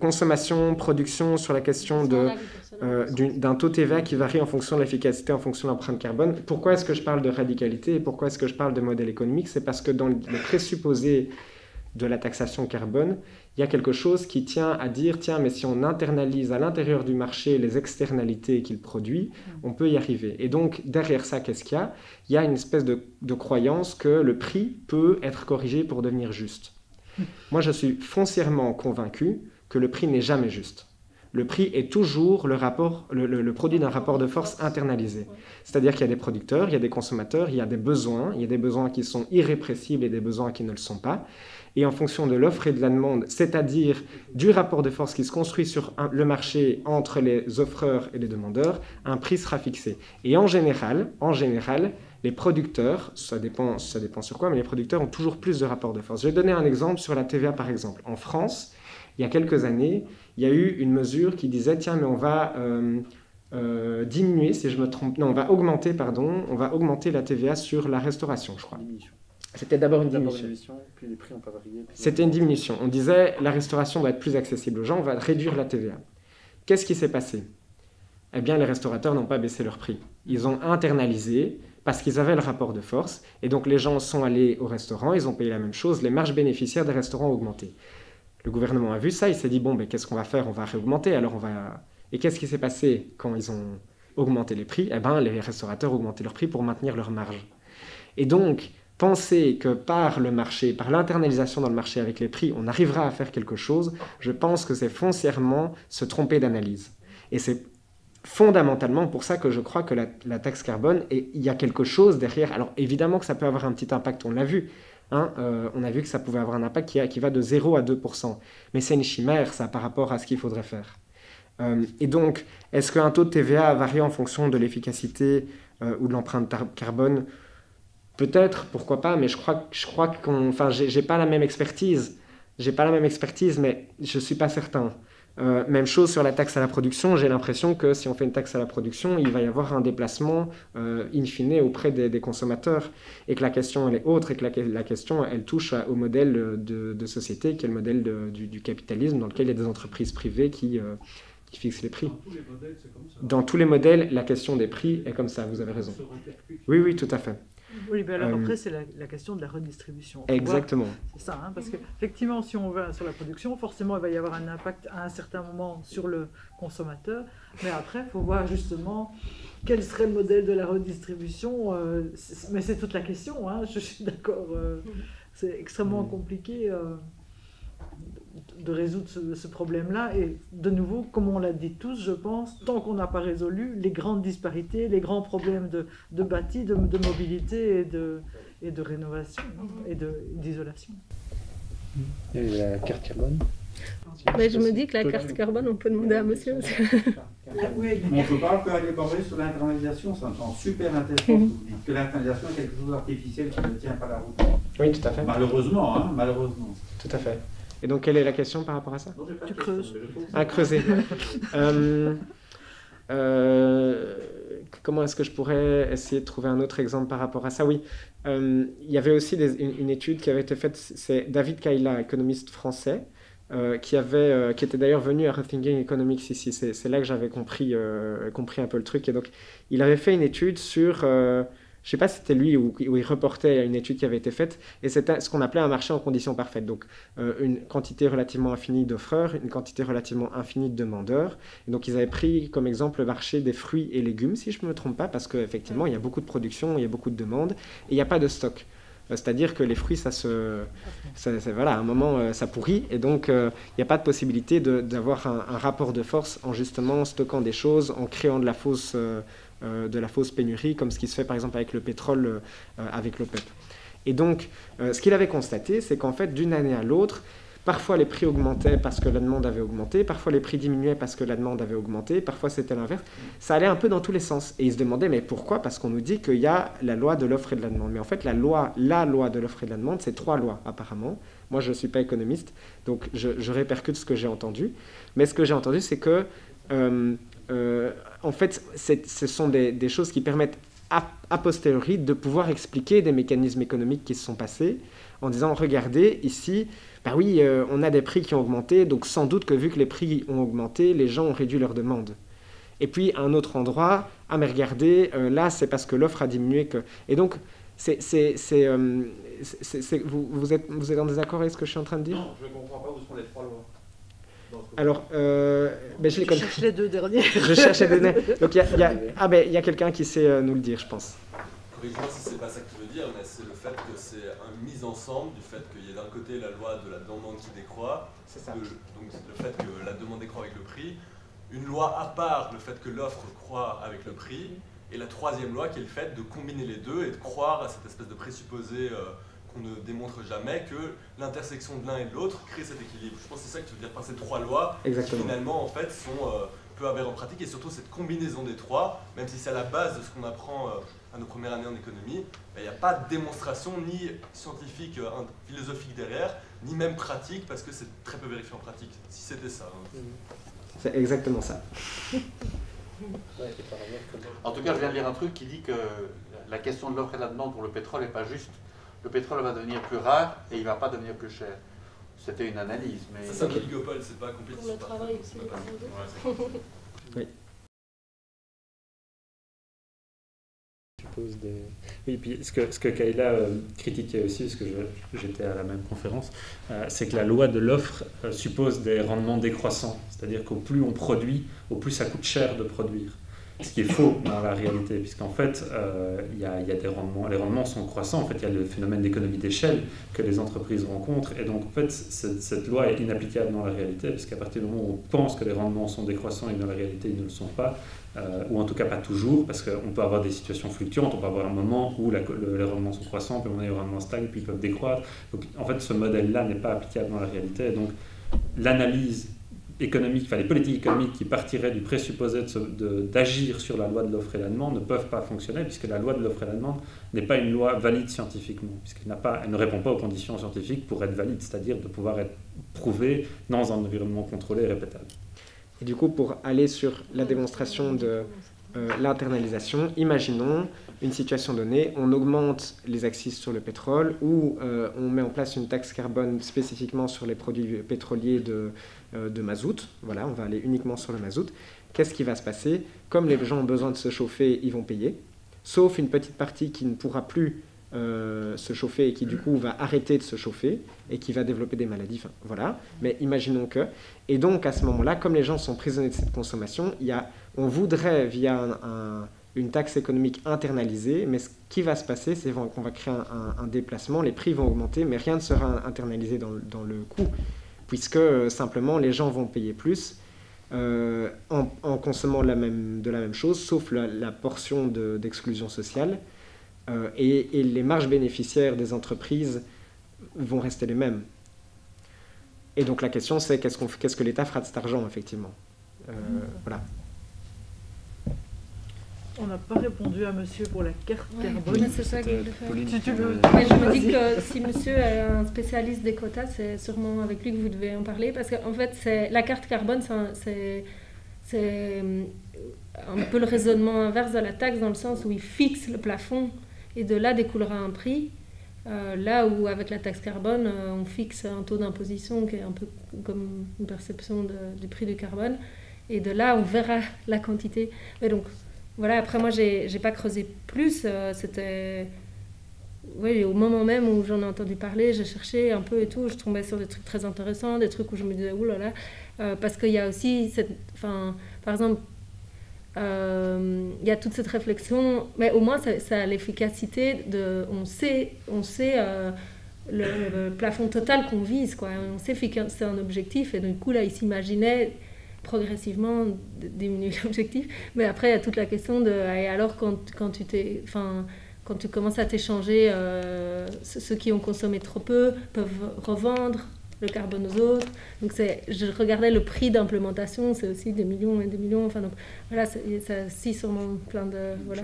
consommation, production, sur la question d'un taux TVA qui varie en fonction de l'efficacité, en fonction de l'empreinte carbone, pourquoi est-ce que je parle de radicalité et pourquoi est-ce que je parle de modèle économique? C'est parce que dans le présupposé de la taxation carbone, il y a quelque chose qui tient à dire, tiens, mais si on internalise à l'intérieur du marché les externalités qu'il produit, on peut y arriver. Et donc, derrière ça, qu'est-ce qu'il y a? Il y a une espèce de croyance que le prix peut être corrigé pour devenir juste. Moi, je suis foncièrement convaincu que le prix n'est jamais juste. Le prix est toujours le produit d'un rapport de force internalisé. C'est-à-dire qu'il y a des producteurs, il y a des consommateurs, il y a des besoins qui sont irrépressibles et des besoins qui ne le sont pas. Et en fonction de l'offre et de la demande, c'est-à-dire du rapport de force qui se construit sur le marché entre les offreurs et les demandeurs, un prix sera fixé. Et en général, les producteurs, ça dépend sur quoi, mais les producteurs ont toujours plus de rapports de force. Je vais donner un exemple sur la TVA par exemple. En France, il y a quelques années, il y a eu une mesure qui disait, tiens, mais on va diminuer, si je me trompe, non, on va augmenter la TVA sur la restauration, je crois. C'était d'abord une diminution. Puis les prix n'ont pas varié. C'était une diminution. On disait la restauration doit être plus accessible aux gens, on va réduire la TVA. Qu'est-ce qui s'est passé? Eh bien, les restaurateurs n'ont pas baissé leur prix. Ils ont internalisé parce qu'ils avaient le rapport de force. Et donc, les gens sont allés au restaurant, ils ont payé la même chose. Les marges bénéficiaires des restaurants ont augmenté. Le gouvernement a vu ça, il s'est dit, bon, ben, qu'est-ce qu'on va faire? On va réaugmenter. Alors, Et qu'est-ce qui s'est passé quand ils ont augmenté les prix? Eh bien, les restaurateurs ont augmenté leurs prix pour maintenir leurs marges. Et donc, penser que par le marché, par l'internalisation dans le marché avec les prix, on arrivera à faire quelque chose, je pense que c'est foncièrement se tromper d'analyse. Et c'est fondamentalement pour ça que je crois que la taxe carbone, il y a quelque chose derrière. Alors évidemment que ça peut avoir un petit impact, on l'a vu. On a vu que ça pouvait avoir un impact qui va de 0 à 2%. Mais c'est une chimère, ça, par rapport à ce qu'il faudrait faire. Et donc, est-ce qu'un taux de TVA varie en fonction de l'efficacité ou de l'empreinte carbone? Peut-être, pourquoi pas, mais je crois j'ai pas la même expertise. Mais je suis pas certain. Même chose sur la taxe à la production. J'ai l'impression que si on fait une taxe à la production, il va y avoir un déplacement in fine auprès des consommateurs, et que la question elle est autre, et que la question elle touche au modèle de société qui est le modèle du capitalisme, dans lequel il y a des entreprises privées qui fixent les prix. Dans tous les modèles, c'est comme ça. Dans tous les modèles, la question des prix est comme ça. Vous avez raison. Oui, tout à fait. Oui, mais alors après, c'est la question de la redistribution. Exactement. C'est ça, hein, parce qu'effectivement, si on va sur la production, forcément, il va y avoir un impact à un certain moment sur le consommateur. Mais après, il faut voir justement quel serait le modèle de la redistribution. Mais c'est toute la question, hein, je suis d'accord. C'est extrêmement compliqué de résoudre ce problème-là. Et de nouveau, comme on l'a dit tous, je pense, tant qu'on n'a pas résolu les grandes disparités, les grands problèmes de bâti, de mobilité et de rénovation et d'isolation. Et la carte carbone? Mais je me dis que la carte carbone, on peut demander à monsieur. Mais on ne peut pas encore aller parler sur l'internalisation, ça me semble super intéressant. Que l'internalisation est quelque chose d'artificiel qui ne tient pas la route. Oui, tout à fait. Malheureusement, malheureusement. Tout à fait. Et donc, quelle est la question par rapport à ça? Tu creuses. Creuser. Comment est-ce que je pourrais essayer de trouver un autre exemple par rapport à ça? Oui, il y avait aussi une étude qui avait été faite, c'est David Kaila, économiste français, qui était d'ailleurs venu à Rethinking Economics ici. C'est là que j'avais compris un peu le truc. Et donc, il avait fait une étude sur... je ne sais pas si c'était lui où il reportait une étude qui avait été faite, et c'était ce qu'on appelait un marché en conditions parfaites. Donc une quantité relativement infinie d'offreurs, une quantité relativement infinie de demandeurs. Et donc ils avaient pris comme exemple le marché des fruits et légumes, si je ne me trompe pas, parce qu'effectivement il y a beaucoup de production, il y a beaucoup de demandes, et il n'y a pas de stock. C'est-à-dire que les fruits, voilà, à un moment, ça pourrit, et donc il n'y a pas de possibilité d'avoir un rapport de force en justement stockant des choses, en créant de la fausse pénurie, comme ce qui se fait par exemple avec le pétrole, avec l'OPEP. Et donc, ce qu'il avait constaté, c'est qu'en fait, d'une année à l'autre, parfois les prix augmentaient parce que la demande avait augmenté, parfois les prix diminuaient parce que la demande avait augmenté, parfois c'était l'inverse. Ça allait un peu dans tous les sens. Et il se demandait, mais pourquoi ? Parce qu'on nous dit qu'il y a la loi de l'offre et de la demande. Mais en fait, la loi de l'offre et de la demande, c'est 3 lois apparemment. Moi, je ne suis pas économiste, donc je répercute ce que j'ai entendu. Mais ce que j'ai entendu, c'est que, en fait, ce sont des choses qui permettent a posteriori de pouvoir expliquer des mécanismes économiques qui se sont passés en disant, regardez, ici, bah oui, on a des prix qui ont augmenté, donc sans doute que vu que les prix ont augmenté, les gens ont réduit leur demande. Et puis, à un autre endroit, mais regardez, là, c'est parce que l'offre a diminué que... Et donc, vous êtes en désaccord avec ce que je suis en train de dire ? Non, je ne comprends pas où sont les 3 lois. Alors, ben je les connais. Je cherche les 2 derniers. Je cherche les 2 derniers. Donc, il y a quelqu'un qui sait nous le dire, je pense. Corrige-moi si c'est pas ça que tu veux dire, mais c'est le fait que c'est une mise ensemble du fait qu'il y ait d'un côté la loi de la demande qui décroît, c'est ça. Donc le fait que la demande décroît avec le prix, une loi à part, le fait que l'offre croît avec le prix, et la 3e loi qui est le fait de combiner les deux et de croire à cette espèce de présupposé qu'on ne démontre jamais, que l'intersection de l'un et de l'autre crée cet équilibre. Je pense que c'est ça que tu veux dire par ces 3 lois. Exactement. Qui finalement en fait sont peu avérées en pratique, et surtout cette combinaison des 3, même si c'est à la base de ce qu'on apprend à nos premières années en économie, il n'y a pas de démonstration ni scientifique, philosophique derrière, ni même pratique, parce que c'est très peu vérifié en pratique, si c'était ça. C'est exactement ça. En tout cas, je viens de lire un truc qui dit que la question de l'offre et de la demande pour le pétrole n'est pas juste. Le pétrole va devenir plus rare et il ne va pas devenir plus cher. C'était une analyse. Mais... C'est ça, le oligopole, c'est pas compétition. Pour le travail aussi. Oui. Oui, puis ce que Kayla critiquait aussi, parce que j'étais à la même conférence, c'est que la loi de l'offre suppose des rendements décroissants. C'est-à-dire qu'au plus on produit, au plus ça coûte cher de produire. Ce qui est faux dans la réalité, puisqu'en fait, il y a des rendements. Les rendements sont croissants. En fait, il y a le phénomène d'économie d'échelle que les entreprises rencontrent. Et donc, en fait, cette loi est inapplicable dans la réalité, parce qu'à partir du moment où on pense que les rendements sont décroissants et que dans la réalité, ils ne le sont pas, ou en tout cas pas toujours, parce qu'on peut avoir des situations fluctuantes. On peut avoir un moment où les rendements sont croissants, puis on a les rendements stagnent, puis ils peuvent décroître. Donc, en fait, ce modèle-là n'est pas applicable dans la réalité. Et donc, l'analyse économique, enfin les politiques économiques qui partiraient du présupposé d'agir sur la loi de l'offre et la demande ne peuvent pas fonctionner, puisque la loi de l'offre et la demande n'est pas une loi valide scientifiquement, puisqu'elle ne répond pas aux conditions scientifiques pour être valide, c'est-à-dire de pouvoir être prouvée dans un environnement contrôlé et répétable. Et du coup, pour aller sur la démonstration de l'internalisation, imaginons une situation donnée, on augmente les axes sur le pétrole ou on met en place une taxe carbone spécifiquement sur les produits pétroliers de mazout. Voilà, on va aller uniquement sur le mazout. Qu'est-ce qui va se passer ? Comme les gens ont besoin de se chauffer, ils vont payer, sauf une petite partie qui ne pourra plus se chauffer et qui du coup va arrêter de se chauffer et qui va développer des maladies. Enfin, voilà, mais imaginons que... Et donc à ce moment-là, comme les gens sont prisonniers de cette consommation, on voudrait via une taxe économique internalisée, mais ce qui va se passer, c'est qu'on va créer un déplacement, les prix vont augmenter, mais rien ne sera internalisé dans le coût, puisque simplement les gens vont payer plus en consommant de la même chose, sauf la portion d'exclusion sociale, et les marges bénéficiaires des entreprises vont rester les mêmes. Et donc la question c'est qu'est-ce que l'État fera de cet argent, effectivement. Voilà. On n'a pas répondu à monsieur pour la carte carbone. C'est ça que je voulais faire. Je me dis que si monsieur est un spécialiste des quotas, c'est sûrement avec lui que vous devez en parler, parce qu'en fait, la carte carbone, c'est un peu le raisonnement inverse de la taxe, dans le sens où il fixe le plafond, et de là découlera un prix. Là où avec la taxe carbone, on fixe un taux d'imposition qui est un peu comme une perception du prix du carbone, et de là on verra la quantité. Mais donc voilà, après moi j'ai pas creusé plus, c'était... Oui, au moment même où j'en ai entendu parler, j'ai cherché un peu et tout, je tombais sur des trucs très intéressants, des trucs où je me disais, oulala, parce qu'il y a aussi, par exemple, il y a toute cette réflexion, mais au moins ça a l'efficacité de, on sait le plafond total qu'on vise, quoi. On sait que c'est un objectif, et du coup là, il s'imaginait progressivement diminuer l'objectif, mais après il y a toute la question de, et alors quand tu commences à t'échanger, ceux qui ont consommé trop peu peuvent revendre le carbone aux autres. Donc je regardais le prix d'implémentation, c'est aussi des millions et des millions. Enfin, donc, voilà, ça aussi sûrement plein de... Voilà.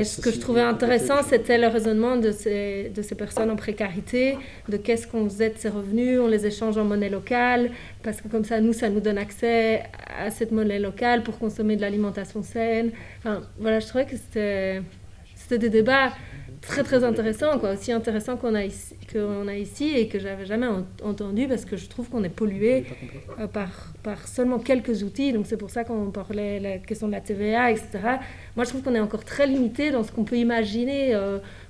Ce que je trouvais intéressant, c'était le raisonnement de ces personnes en précarité, de qu'est-ce qu'on faisait de ces revenus, on les échange en monnaie locale, parce que comme ça nous donne accès à cette monnaie locale pour consommer de l'alimentation saine. Enfin, voilà, je trouvais que c'était des débats très très intéressants, quoi, aussi intéressants qu'on a ici et que j'avais jamais entendu, parce que je trouve qu'on est pollué par seulement quelques outils. Donc c'est pour ça qu'on parlait la question de la TVA, etc. Moi je trouve qu'on est encore très limité dans ce qu'on peut imaginer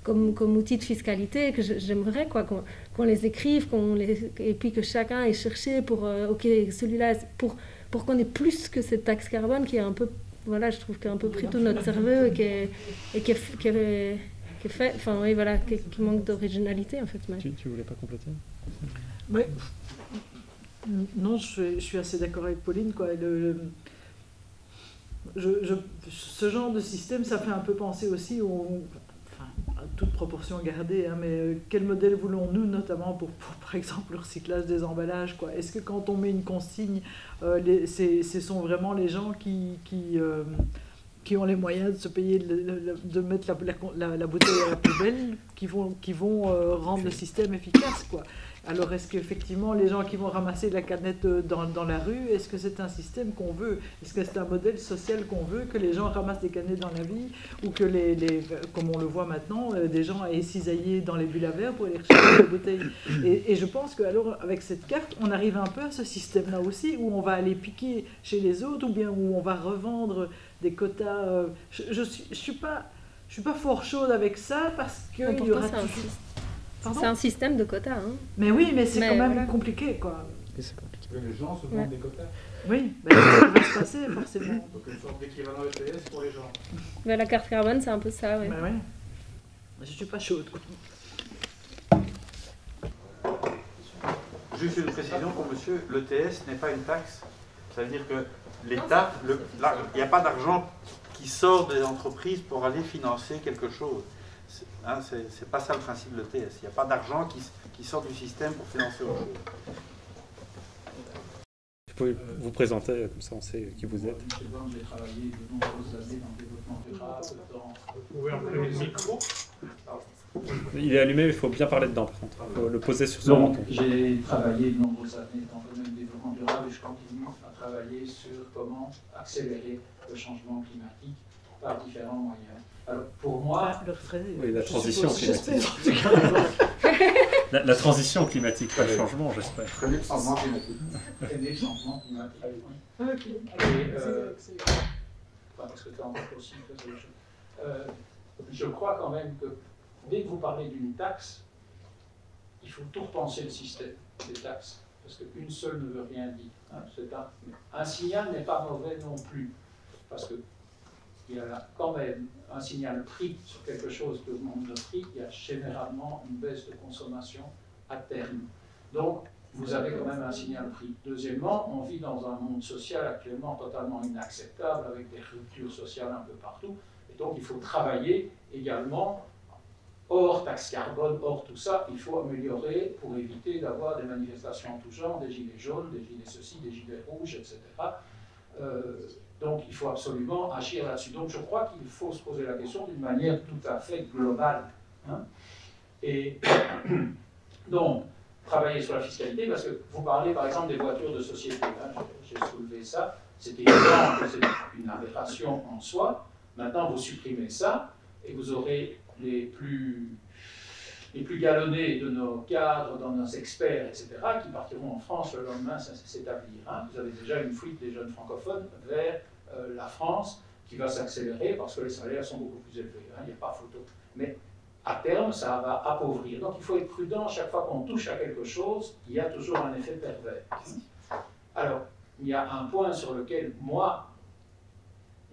comme outil de fiscalité, que j'aimerais qu'on les écrive, et puis que chacun ait cherché pour ok, celui-là, pour qu'on ait plus que cette taxe carbone qui est un peu, voilà, je trouve, qui a un peu pris tout notre cerveau et qui fait, enfin oui, voilà, qui manque d'originalité en fait. Tu voulais pas compléter? Oui. Non, je suis assez d'accord avec Pauline, quoi. Ce genre de système, ça fait un peu penser aussi à toute proportion gardée, hein, mais quel modèle voulons-nous, notamment pour par exemple le recyclage des emballages, quoi. Est-ce que quand on met une consigne, ce sont vraiment les gens qui ont les moyens de se payer, de mettre la bouteille à la poubelle, qui vont rendre le système efficace, quoi. Alors est-ce qu'effectivement les gens qui vont ramasser la canette dans la rue, est-ce que c'est un système qu'on veut? Est-ce que c'est un modèle social qu'on veut, que les gens ramassent des canettes dans la vie, ou que comme on le voit maintenant, des gens aient cisaillé dans les bulles à verre pour aller rechercher les bouteilles? Et je pense qu'alors avec cette carte, on arrive un peu à ce système-là aussi, où on va aller piquer chez les autres, ou bien où on va revendre des quotas. Je suis pas fort chaude avec ça, parce que il y aura toujours... C'est un système de quotas. Hein. Mais oui, mais c'est quand même compliqué, quoi. C'est compliqué. Les gens se demandent des quotas. Oui, ça va se passer, forcément. Donc une sorte d'équivalent ETS pour les gens. Mais la carte carbone, c'est un peu ça, oui. Mais ouais. Je suis pas chaude, quoi. Juste une précision pour monsieur, l'ETS n'est pas une taxe. Ça veut dire que l'État, il n'y a pas d'argent qui sort des entreprises pour aller financer quelque chose. Hein, c'est pas ça le principe de l'ETS. Il n'y a pas d'argent qui sort du système pour financer autre chose. Vous pouvez vous présenter, comme ça on sait qui vous êtes. J'ai travaillé de nombreuses années dans le développement durable. Vous pouvez allumer le micro? Il est allumé, il faut bien parler dedans par contre. Il faut le poser sur son menton. J'ai travaillé de nombreuses années dans le domaine du développement durable et je continue à travailler sur comment accélérer le changement climatique par différents moyens. Alors pour moi, oui, la transition climatique. La transition climatique, pas le changement, j'espère. Freiner le changement climatique. Freiner le changement climatique. Et, parce que tu as encore aussi je crois quand même que dès que vous parlez d'une taxe, il faut tout repenser le système des taxes, parce qu'une seule ne veut rien dire. Hein. Un signal n'est pas mauvais non plus, parce que il y a quand même un signal prix sur quelque chose qui augmente le prix, il y a généralement une baisse de consommation à terme. Donc, vous avez quand même un signal prix. Deuxièmement, on vit dans un monde social actuellement totalement inacceptable, avec des ruptures sociales un peu partout, et donc il faut travailler également, hors taxe carbone, hors tout ça, il faut améliorer pour éviter d'avoir des manifestations en tout genre, des gilets jaunes, des gilets ceci, des gilets rouges, etc. Donc il faut absolument agir là-dessus. Donc je crois qu'il faut se poser la question d'une manière tout à fait globale. Hein. Et donc, travailler sur la fiscalité, parce que vous parlez par exemple des voitures de société. Hein, j'ai soulevé ça. C'est évident que c'est une aberration en soi. Maintenant, vous supprimez ça et vous aurez les plus galonnés de nos cadres, de nos experts, etc., qui partiront en France le lendemain s'établir. Hein. Vous avez déjà une fuite des jeunes francophones vers la France, qui va s'accélérer parce que les salaires sont beaucoup plus élevés, hein, il n'y a pas photo. Mais à terme, ça va appauvrir. Donc il faut être prudent, chaque fois qu'on touche à quelque chose, il y a toujours un effet pervers. Alors, il y a un point sur lequel, moi,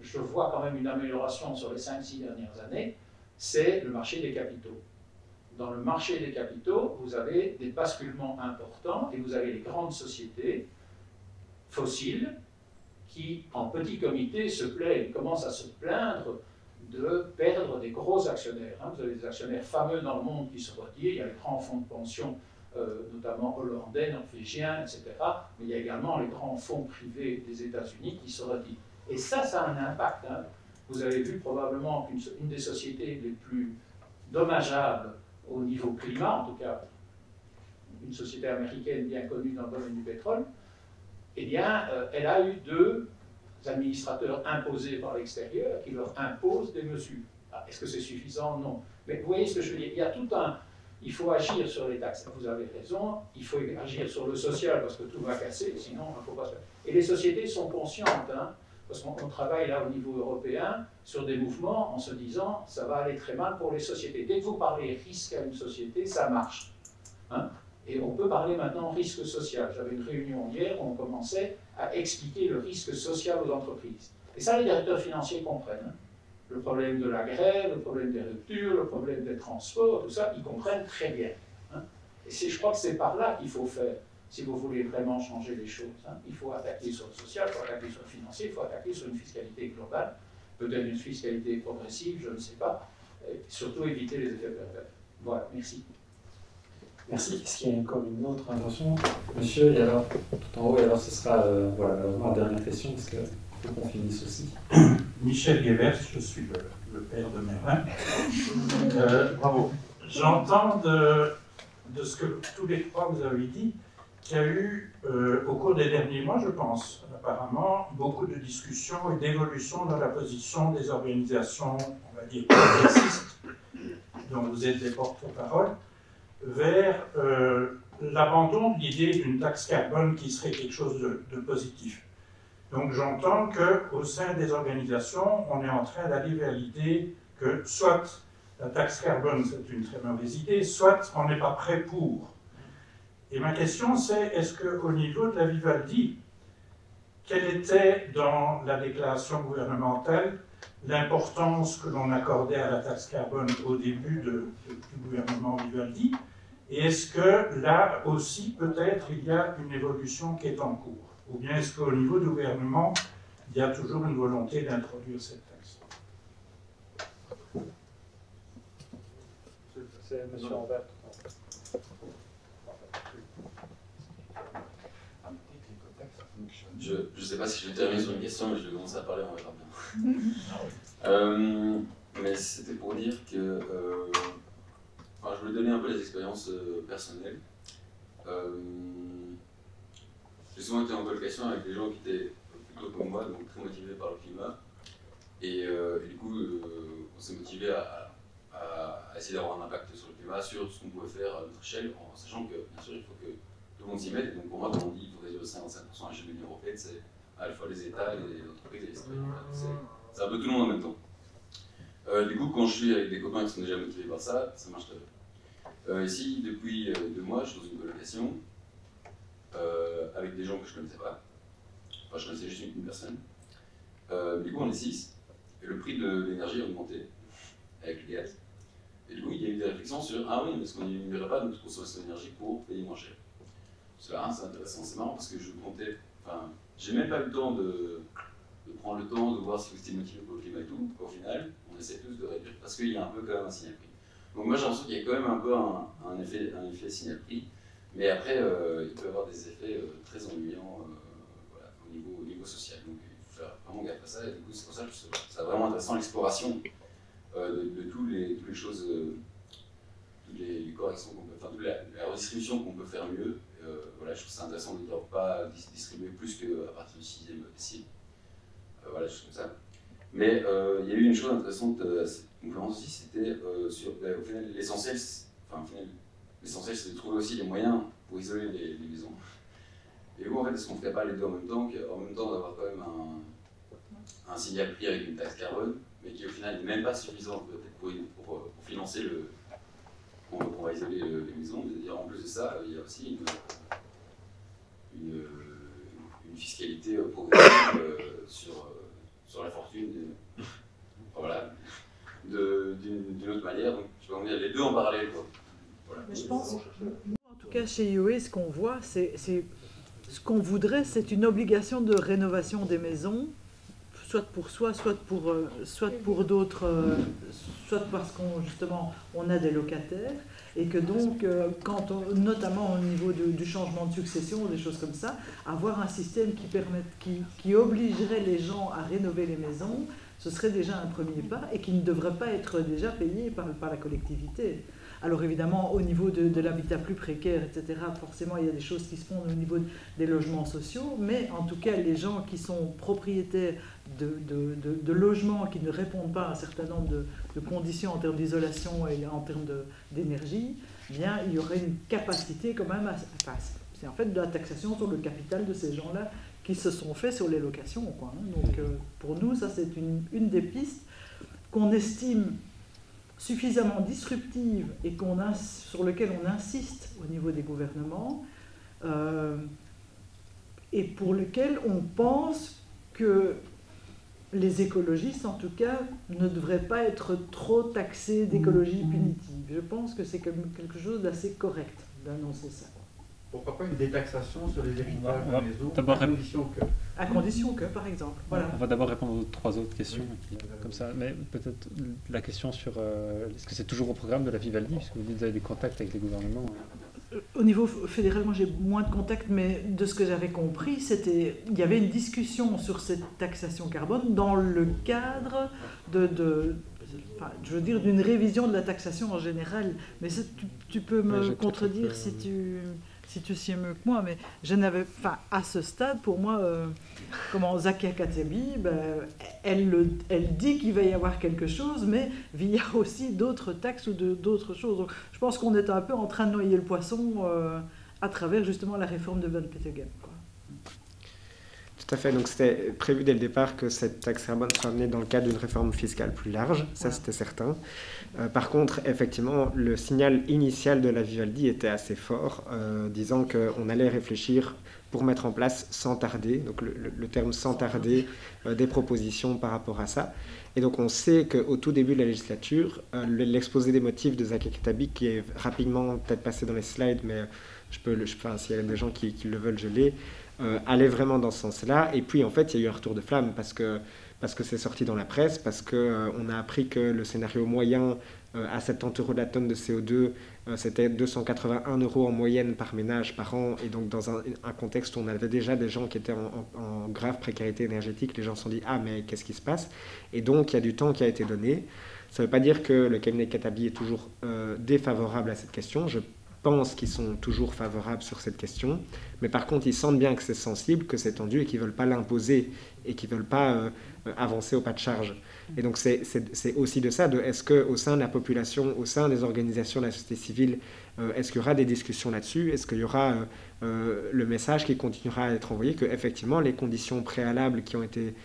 je vois quand même une amélioration sur les 5-6 dernières années, c'est le marché des capitaux. Dans le marché des capitaux, vous avez des basculements importants et vous avez les grandes sociétés fossiles qui, en petit comité, commencent à se plaindre de perdre des gros actionnaires. Hein. Vous avez des actionnaires fameux dans le monde qui se retirent, il y a les grands fonds de pension, notamment hollandais, norvégiens, etc. Mais il y a également les grands fonds privés des États-Unis qui se retirent. Et ça a un impact. Hein. Vous avez vu probablement qu'une des sociétés les plus dommageables au niveau climat, en tout cas une société américaine bien connue dans le domaine du pétrole, eh bien, elle a eu 2 administrateurs imposés par l'extérieur qui leur imposent des mesures. Ah, est-ce que c'est suffisant? Non. Mais vous voyez ce que je veux dire? Il y a tout un... Il faut agir sur les taxes. Vous avez raison. Il faut agir sur le social parce que tout va casser, sinon il ne faut pas se faire. Et les sociétés sont conscientes, hein, parce qu'on travaille là au niveau européen sur des mouvements en se disant ça va aller très mal pour les sociétés. Dès que vous parlez risque à une société, ça marche. Hein? Et on peut parler maintenant risque social. J'avais une réunion hier où on commençait à expliquer le risque social aux entreprises. Et ça, les directeurs financiers comprennent. Hein. Le problème de la grève, le problème des ruptures, le problème des transports, tout ça, ils comprennent très bien. Hein. Et je crois que c'est par là qu'il faut faire, si vous voulez vraiment changer les choses. Hein. Il faut attaquer sur le social, il faut attaquer sur le financier, il faut attaquer sur une fiscalité globale, peut-être une fiscalité progressive, je ne sais pas, et surtout éviter les effets pervers. Voilà, merci. Merci. Est-ce qu'il y a encore une autre intervention? Monsieur, et alors, tout en haut, et alors ce sera voilà, la dernière question, parce que faut qu'on finisse aussi. Michel Guevers, je suis le père de Merlin. Bravo. J'entends de ce que tous les trois vous avez dit, qu'il y a eu, au cours des derniers mois, je pense, apparemment, beaucoup de discussions et d'évolutions dans la position des organisations, on va dire, progressistes, dont vous êtes des porte-parole, vers l'abandon de l'idée d'une taxe carbone qui serait quelque chose de positif. Donc j'entends qu'au sein des organisations, on est en train d'aller vers l'idée que soit la taxe carbone c'est une très mauvaise idée, soit on n'est pas prêt pour. Et ma question c'est, est-ce qu'au niveau de la Vivaldi, quelle était dans la déclaration gouvernementale l'importance que l'on accordait à la taxe carbone au début du gouvernement Vivaldi? Et est-ce que là aussi, peut-être, il y a une évolution qui est en cours? Ou bien est-ce qu'au niveau du gouvernement, il y a toujours une volonté d'introduire cette taxe? C'est M. Ambert. Je ne sais pas si je vais terminer sur une question, mais je vais commencer à parler, on verra bien. Mais c'était pour dire que je voulais donner un peu les expériences personnelles. J'ai souvent été en colocation avec des gens qui étaient plutôt comme moi, donc très motivés par le climat. Et du coup, on s'est motivé à essayer d'avoir un impact sur le climat, sur ce qu'on pouvait faire à notre échelle, en sachant que, bien sûr, il faut que tout le monde s'y mette. Et donc pour moi, quand on dit qu'il faut réduire 55% à l'échelle de l'Union européenne, c'est à la fois les États, les entreprises et les citoyens. C'est un peu tout le monde en même temps. Du coup, quand je suis avec des copains qui sont déjà motivés par ça, ça marche très bien. Ici, depuis 2 mois, je suis dans une colocation avec des gens que je ne connaissais pas. Enfin, je connaissais juste une personne. Du coup, on est 6. Et le prix de l'énergie a augmenté avec le gaz. Et du coup, il y a eu des réflexions sur ah oui, mais est-ce qu'on n'élimainerait pas notre consommation d'énergie pour payer moins cher? C'est intéressant, c'est marrant parce que je comptais. Enfin, j'ai même pas eu le temps de prendre le temps de voir si vous étiez motivé pour le climat et tout. Au final, on essaie tous de réduire parce qu'il y a un peu quand même un signal prix. Donc moi j'ai l'impression qu'il y a quand même un peu un effet signal prix, mais après il peut y avoir des effets très ennuyants voilà, au niveau social. Donc il faut faire vraiment gaffe à ça, et du coup c'est pour ça que c'est vraiment intéressant l'exploration de toutes les choses, toutes les corrections qu'on peut faire, toute la redistribution qu'on peut faire mieux. Voilà, je trouve ça intéressant de ne pas distribuer plus qu'à partir du 6e décile. Voilà, choses comme ça. Mais il y a eu une chose intéressante à cette conférence aussi, c'était sur au final, l'essentiel, c'est de trouver aussi les moyens pour isoler les maisons. Et où en fait, est-ce qu'on ne ferait pas les deux en même temps, d'avoir quand même un signal prix avec une taxe carbone, mais qui au final n'est même pas suffisant peut-être pour financer qu'on va isoler les maisons. C'est-à-dire, en plus de ça, il y a aussi une fiscalité progressive sur la fortune, voilà, d'une autre manière. Donc, je vais en dire les deux en parallèle, quoi. Voilà. Mais je pense, en tout cas chez IOE, ce qu'on voit, c'est ce qu'on voudrait, c'est une obligation de rénovation des maisons, soit pour soi, soit pour d'autres, soit parce qu'on a des locataires, et que donc, notamment au niveau du changement de succession, des choses comme ça, avoir un système qui obligerait les gens à rénover les maisons, ce serait déjà un premier pas, et qui ne devrait pas être déjà payé par la collectivité. Alors évidemment, au niveau de l'habitat plus précaire, etc., forcément, il y a des choses qui se font au niveau des logements sociaux, mais en tout cas, les gens qui sont propriétaires de logements qui ne répondent pas à un certain nombre de conditions en termes d'isolation et en termes d'énergie, bien, il y aurait une capacité quand même c'est en fait de la taxation sur le capital de ces gens-là qui se sont faits sur les locations, quoi. Donc pour nous, ça c'est une des pistes qu'on estime suffisamment disruptive et sur lequel on insiste au niveau des gouvernements et pour lequel on pense que les écologistes, en tout cas, ne devraient pas être trop taxés d'écologie punitive. Je pense que c'est quelque chose d'assez correct d'annoncer ça. Pourquoi pas une détaxation sur les équipages On va dans les eaux, d'abord à condition que... À condition que, par exemple. Voilà. On va d'abord répondre aux 3 autres questions, comme ça. Mais peut-être la question sur est-ce que c'est toujours au programme de la Vivaldi, puisque vous dites que vous avez des contacts avec les gouvernements. Au niveau fédéral, moi j'ai moins de contacts, mais de ce que j'avais compris, il y avait une discussion sur cette taxation carbone dans le cadre je veux dire, d'une révision de la taxation en général. Mais ça, tu peux me contredire si tu sais mieux que moi, mais je n'avais, à ce stade, pour moi, Zakia Katebi, elle dit qu'il va y avoir quelque chose, mais il y a aussi d'autres taxes ou d'autres choses. Donc, je pense qu'on est un peu en train de noyer le poisson à travers justement la réforme de Van Petegem. Tout à fait, donc c'était prévu dès le départ que cette taxe carbone soit amenée dans le cadre d'une réforme fiscale plus large, ça c'était certain. Par contre, effectivement, le signal initial de la Vivaldi était assez fort, disant qu'on allait réfléchir pour mettre en place sans tarder, donc le terme sans tarder, des propositions par rapport à ça. Et donc on sait qu'au tout début de la législature, l'exposé des motifs de Zakia Katebi, qui est rapidement peut-être passé dans les slides, mais s'il y a des gens qui le veulent, je l'ai, allait vraiment dans ce sens-là. Et puis en fait, il y a eu un retour de flamme parce que c'est sorti dans la presse, parce qu'on a appris que le scénario moyen à 70 € de la tonne de CO2, c'était 281 € en moyenne par ménage par an. Et donc dans un contexte où on avait déjà des gens qui étaient en grave précarité énergétique, les gens se sont dit « Ah, mais qu'est-ce qui se passe ?» Et donc il y a du temps qui a été donné. Ça ne veut pas dire que le cabinet Katebi est toujours défavorable à cette question. Je pense qu'ils sont toujours favorables sur cette question, mais par contre ils sentent bien que c'est sensible, que c'est tendu et qu'ils ne veulent pas l'imposer et qu'ils ne veulent pas avancer au pas de charge. Et donc c'est aussi de ça, est-ce qu'au sein de la population, au sein des organisations de la société civile, est-ce qu'il y aura des discussions là-dessus? Est-ce qu'il y aura le message qui continuera à être envoyé qu'effectivement les conditions préalables qui ont été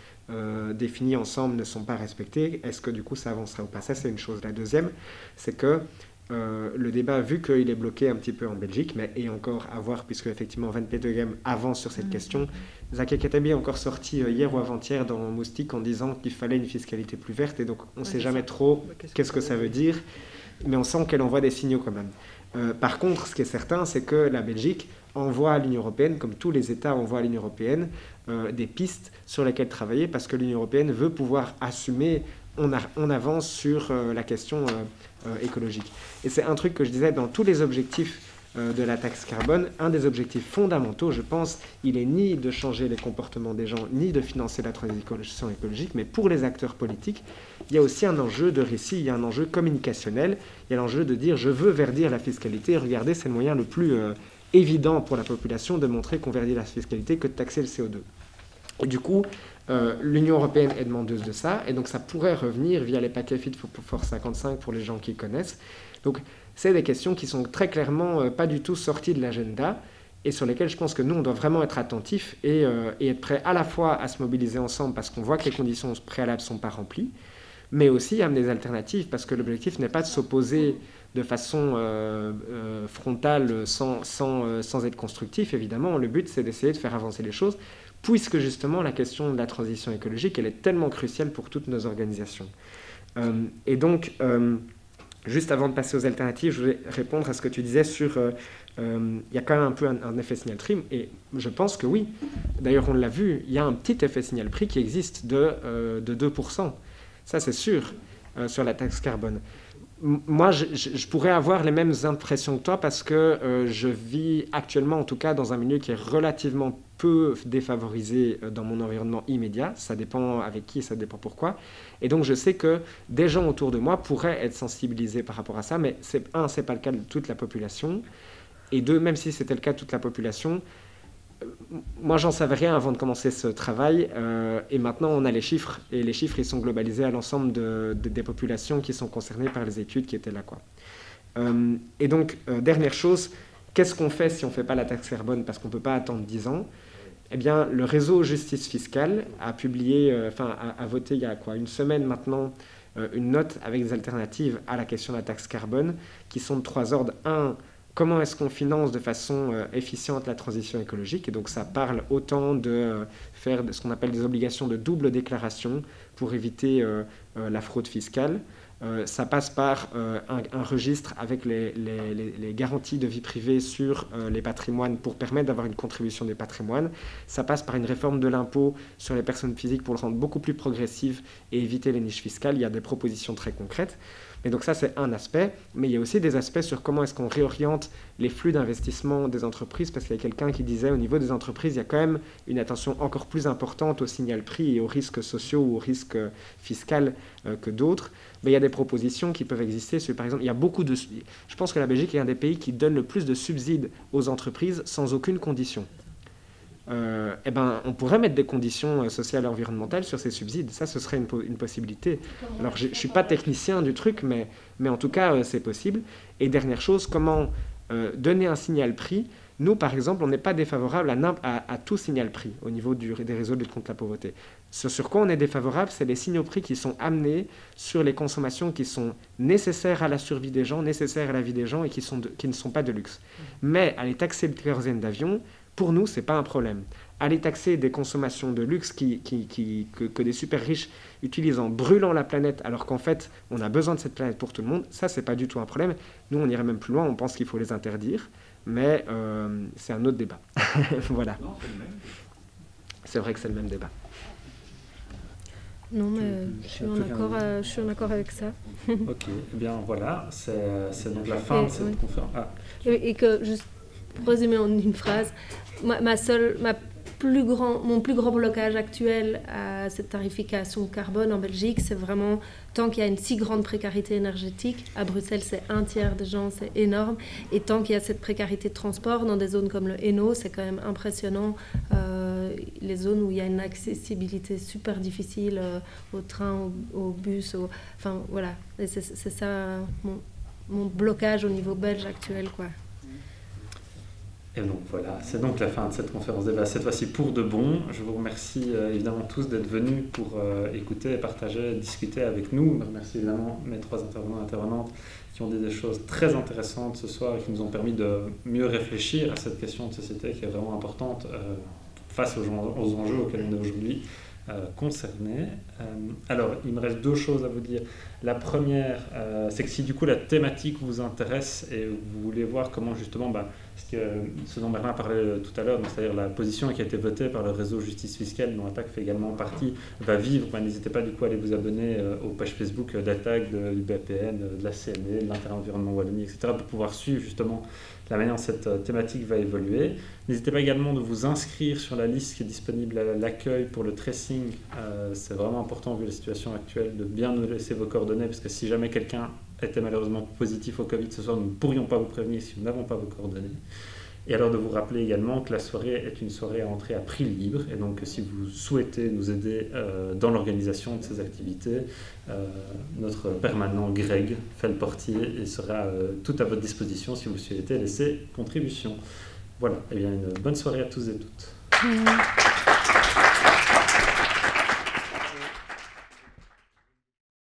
définies ensemble ne sont pas respectées? Est-ce que du coup ça avancera ou pas? Ça c'est une chose. La deuxième, c'est que le débat, vu qu'il est bloqué un petit peu en Belgique, mais et encore à voir, puisque effectivement Van Petegem avance sur cette question. Zakia Katebi est encore sorti hier ou avant-hier dans Moustique en disant qu'il fallait une fiscalité plus verte, et donc on ne sait jamais trop qu'est-ce que ça veut dire, mais on sent qu'elle envoie des signaux quand même. Par contre, ce qui est certain, c'est que la Belgique envoie à l'Union européenne, comme tous les États envoient à l'Union européenne, des pistes sur lesquelles travailler, parce que l'Union européenne veut pouvoir assumer on avance sur la question écologique. Et c'est un truc que je disais dans tous les objectifs de la taxe carbone. Un des objectifs fondamentaux, je pense, il est ni de changer les comportements des gens, ni de financer la transition écologique, mais pour les acteurs politiques, il y a aussi un enjeu de récit, il y a un enjeu communicationnel, il y a l'enjeu de dire je veux verdir la fiscalité. Regardez, c'est le moyen le plus évident pour la population de montrer qu'on verdit la fiscalité que de taxer le CO2. Et du coup, l'Union européenne est demandeuse de ça, et donc ça pourrait revenir via les paquets Fit for 55 pour les gens qui connaissent. Donc c'est des questions qui sont très clairement pas du tout sorties de l'agenda, et sur lesquels je pense que nous, on doit vraiment être attentifs et être prêts à la fois à se mobiliser ensemble parce qu'on voit que les conditions préalables ne sont pas remplies, mais aussi amener des alternatives, parce que l'objectif n'est pas de s'opposer de façon frontale sans être constructif, évidemment. Le but, c'est d'essayer de faire avancer les choses, puisque justement, la question de la transition écologique, elle est tellement cruciale pour toutes nos organisations. Et donc, juste avant de passer aux alternatives, je voulais répondre à ce que tu disais sur... il y a quand même un peu un effet signal prix, et je pense que oui. D'ailleurs, on l'a vu, il y a un petit effet signal prix qui existe de 2%. Ça, c'est sûr, sur la taxe carbone. Moi, je pourrais avoir les mêmes impressions que toi parce que je vis actuellement, en tout cas, dans un milieu qui est relativement peu défavorisé dans mon environnement immédiat. Ça dépend avec qui, ça dépend pourquoi. Et donc, je sais que des gens autour de moi pourraient être sensibilisés par rapport à ça, mais c'est pas le cas de toute la population. Et deux, même si c'était le cas de toute la population, moi, j'en savais rien avant de commencer ce travail, et maintenant on a les chiffres, et les chiffres ils sont globalisés à l'ensemble des populations qui sont concernées par les études qui étaient là, quoi. Et donc, dernière chose, qu'est-ce qu'on fait si on ne fait pas la taxe carbone parce qu'on ne peut pas attendre 10 ans? Eh bien, le réseau Justice Fiscale a publié, a voté il y a une semaine maintenant, une note avec des alternatives à la question de la taxe carbone, qui sont de 3 ordres. 1, comment est-ce qu'on finance de façon efficiente la transition écologique? Et donc ça parle autant de faire ce qu'on appelle des obligations de double déclaration pour éviter la fraude fiscale. Ça passe par un registre avec les garanties de vie privée sur les patrimoines pour permettre d'avoir une contribution des patrimoines. Ça passe par une réforme de l'impôt sur les personnes physiques pour le rendre beaucoup plus progressif et éviter les niches fiscales. Il y a des propositions très concrètes. Et donc ça, c'est un aspect, mais il y a aussi des aspects sur comment est-ce qu'on réoriente les flux d'investissement des entreprises, parce qu'il y a quelqu'un qui disait au niveau des entreprises, il y a quand même une attention encore plus importante au signal prix et aux risques sociaux ou aux risques fiscaux que d'autres. Mais il y a des propositions qui peuvent exister. Par exemple, il y a beaucoup de... Je pense que la Belgique est un des pays qui donne le plus de subsides aux entreprises sans aucune condition. Eh ben, on pourrait mettre des conditions sociales et environnementales sur ces subsides. Ça, ce serait une possibilité. Alors, je ne suis pas technicien du truc, mais en tout cas, c'est possible. Et dernière chose, comment donner un signal prix? Nous, par exemple, on n'est pas défavorable à tout signal prix au niveau des réseaux de lutte contre la pauvreté. Sur quoi on est défavorable, c'est les signaux prix qui sont amenés sur les consommations qui sont nécessaires à la survie des gens, nécessaires à la vie des gens et qui ne sont pas de luxe. Mais aller taxer le kérosène d'avion, pour nous, ce n'est pas un problème. Aller taxer des consommations de luxe que des super riches utilisent en brûlant la planète, alors qu'en fait, on a besoin de cette planète pour tout le monde, ça, ce n'est pas du tout un problème. Nous, on irait même plus loin, on pense qu'il faut les interdire, mais c'est un autre débat. Voilà. C'est vrai que c'est le même débat. Non, mais je suis en accord avec ça. Ok, eh bien voilà, c'est donc la fin de cette conférence. Ah. Et que, juste pour résumer en une phrase, mon plus grand blocage actuel à cette tarification carbone en Belgique, c'est vraiment tant qu'il y a une si grande précarité énergétique. À Bruxelles, c'est 1/3 des gens, c'est énorme. Et tant qu'il y a cette précarité de transport dans des zones comme le Hainaut, c'est quand même impressionnant. Les zones où il y a une accessibilité super difficile au train, au bus, enfin voilà. Et c'est ça mon blocage au niveau belge actuel, quoi. Et donc voilà, c'est donc la fin de cette conférence débat, cette fois-ci pour de bon. Je vous remercie évidemment tous d'être venus pour écouter, partager, discuter avec nous. Je remercie évidemment mes 3 intervenants et intervenantes qui ont dit des choses très intéressantes ce soir et qui nous ont permis de mieux réfléchir à cette question de société qui est vraiment importante face aux enjeux auxquels on est aujourd'hui concernés. Alors, il me reste 2 choses à vous dire. La première, c'est que si du coup la thématique vous intéresse et vous voulez voir comment justement, ce dont Bernard parlait tout à l'heure, c'est-à-dire la position qui a été votée par le réseau Justice Fiscale, dont ATTAC fait également partie, va vivre, n'hésitez pas du coup à aller vous abonner aux pages Facebook d'ATTAC, du BPN, de la CNE, de l'Inter-Environnement Wallonie, etc., pour pouvoir suivre justement la manière dont cette thématique va évoluer. N'hésitez pas également de vous inscrire sur la liste qui est disponible à l'accueil pour le tracing. C'est vraiment important vu la situation actuelle de bien nous laisser vos coordonnées, parce que si jamais quelqu'un était malheureusement positif au Covid ce soir, nous ne pourrions pas vous prévenir si nous n'avons pas vos coordonnées. Et alors de vous rappeler également que la soirée est une soirée à entrée à prix libre, et donc si vous souhaitez nous aider dans l'organisation de ces activités, notre permanent Greg fait le portier et sera tout à votre disposition si vous souhaitez laisser contribution. Voilà, et bien une bonne soirée à tous et toutes.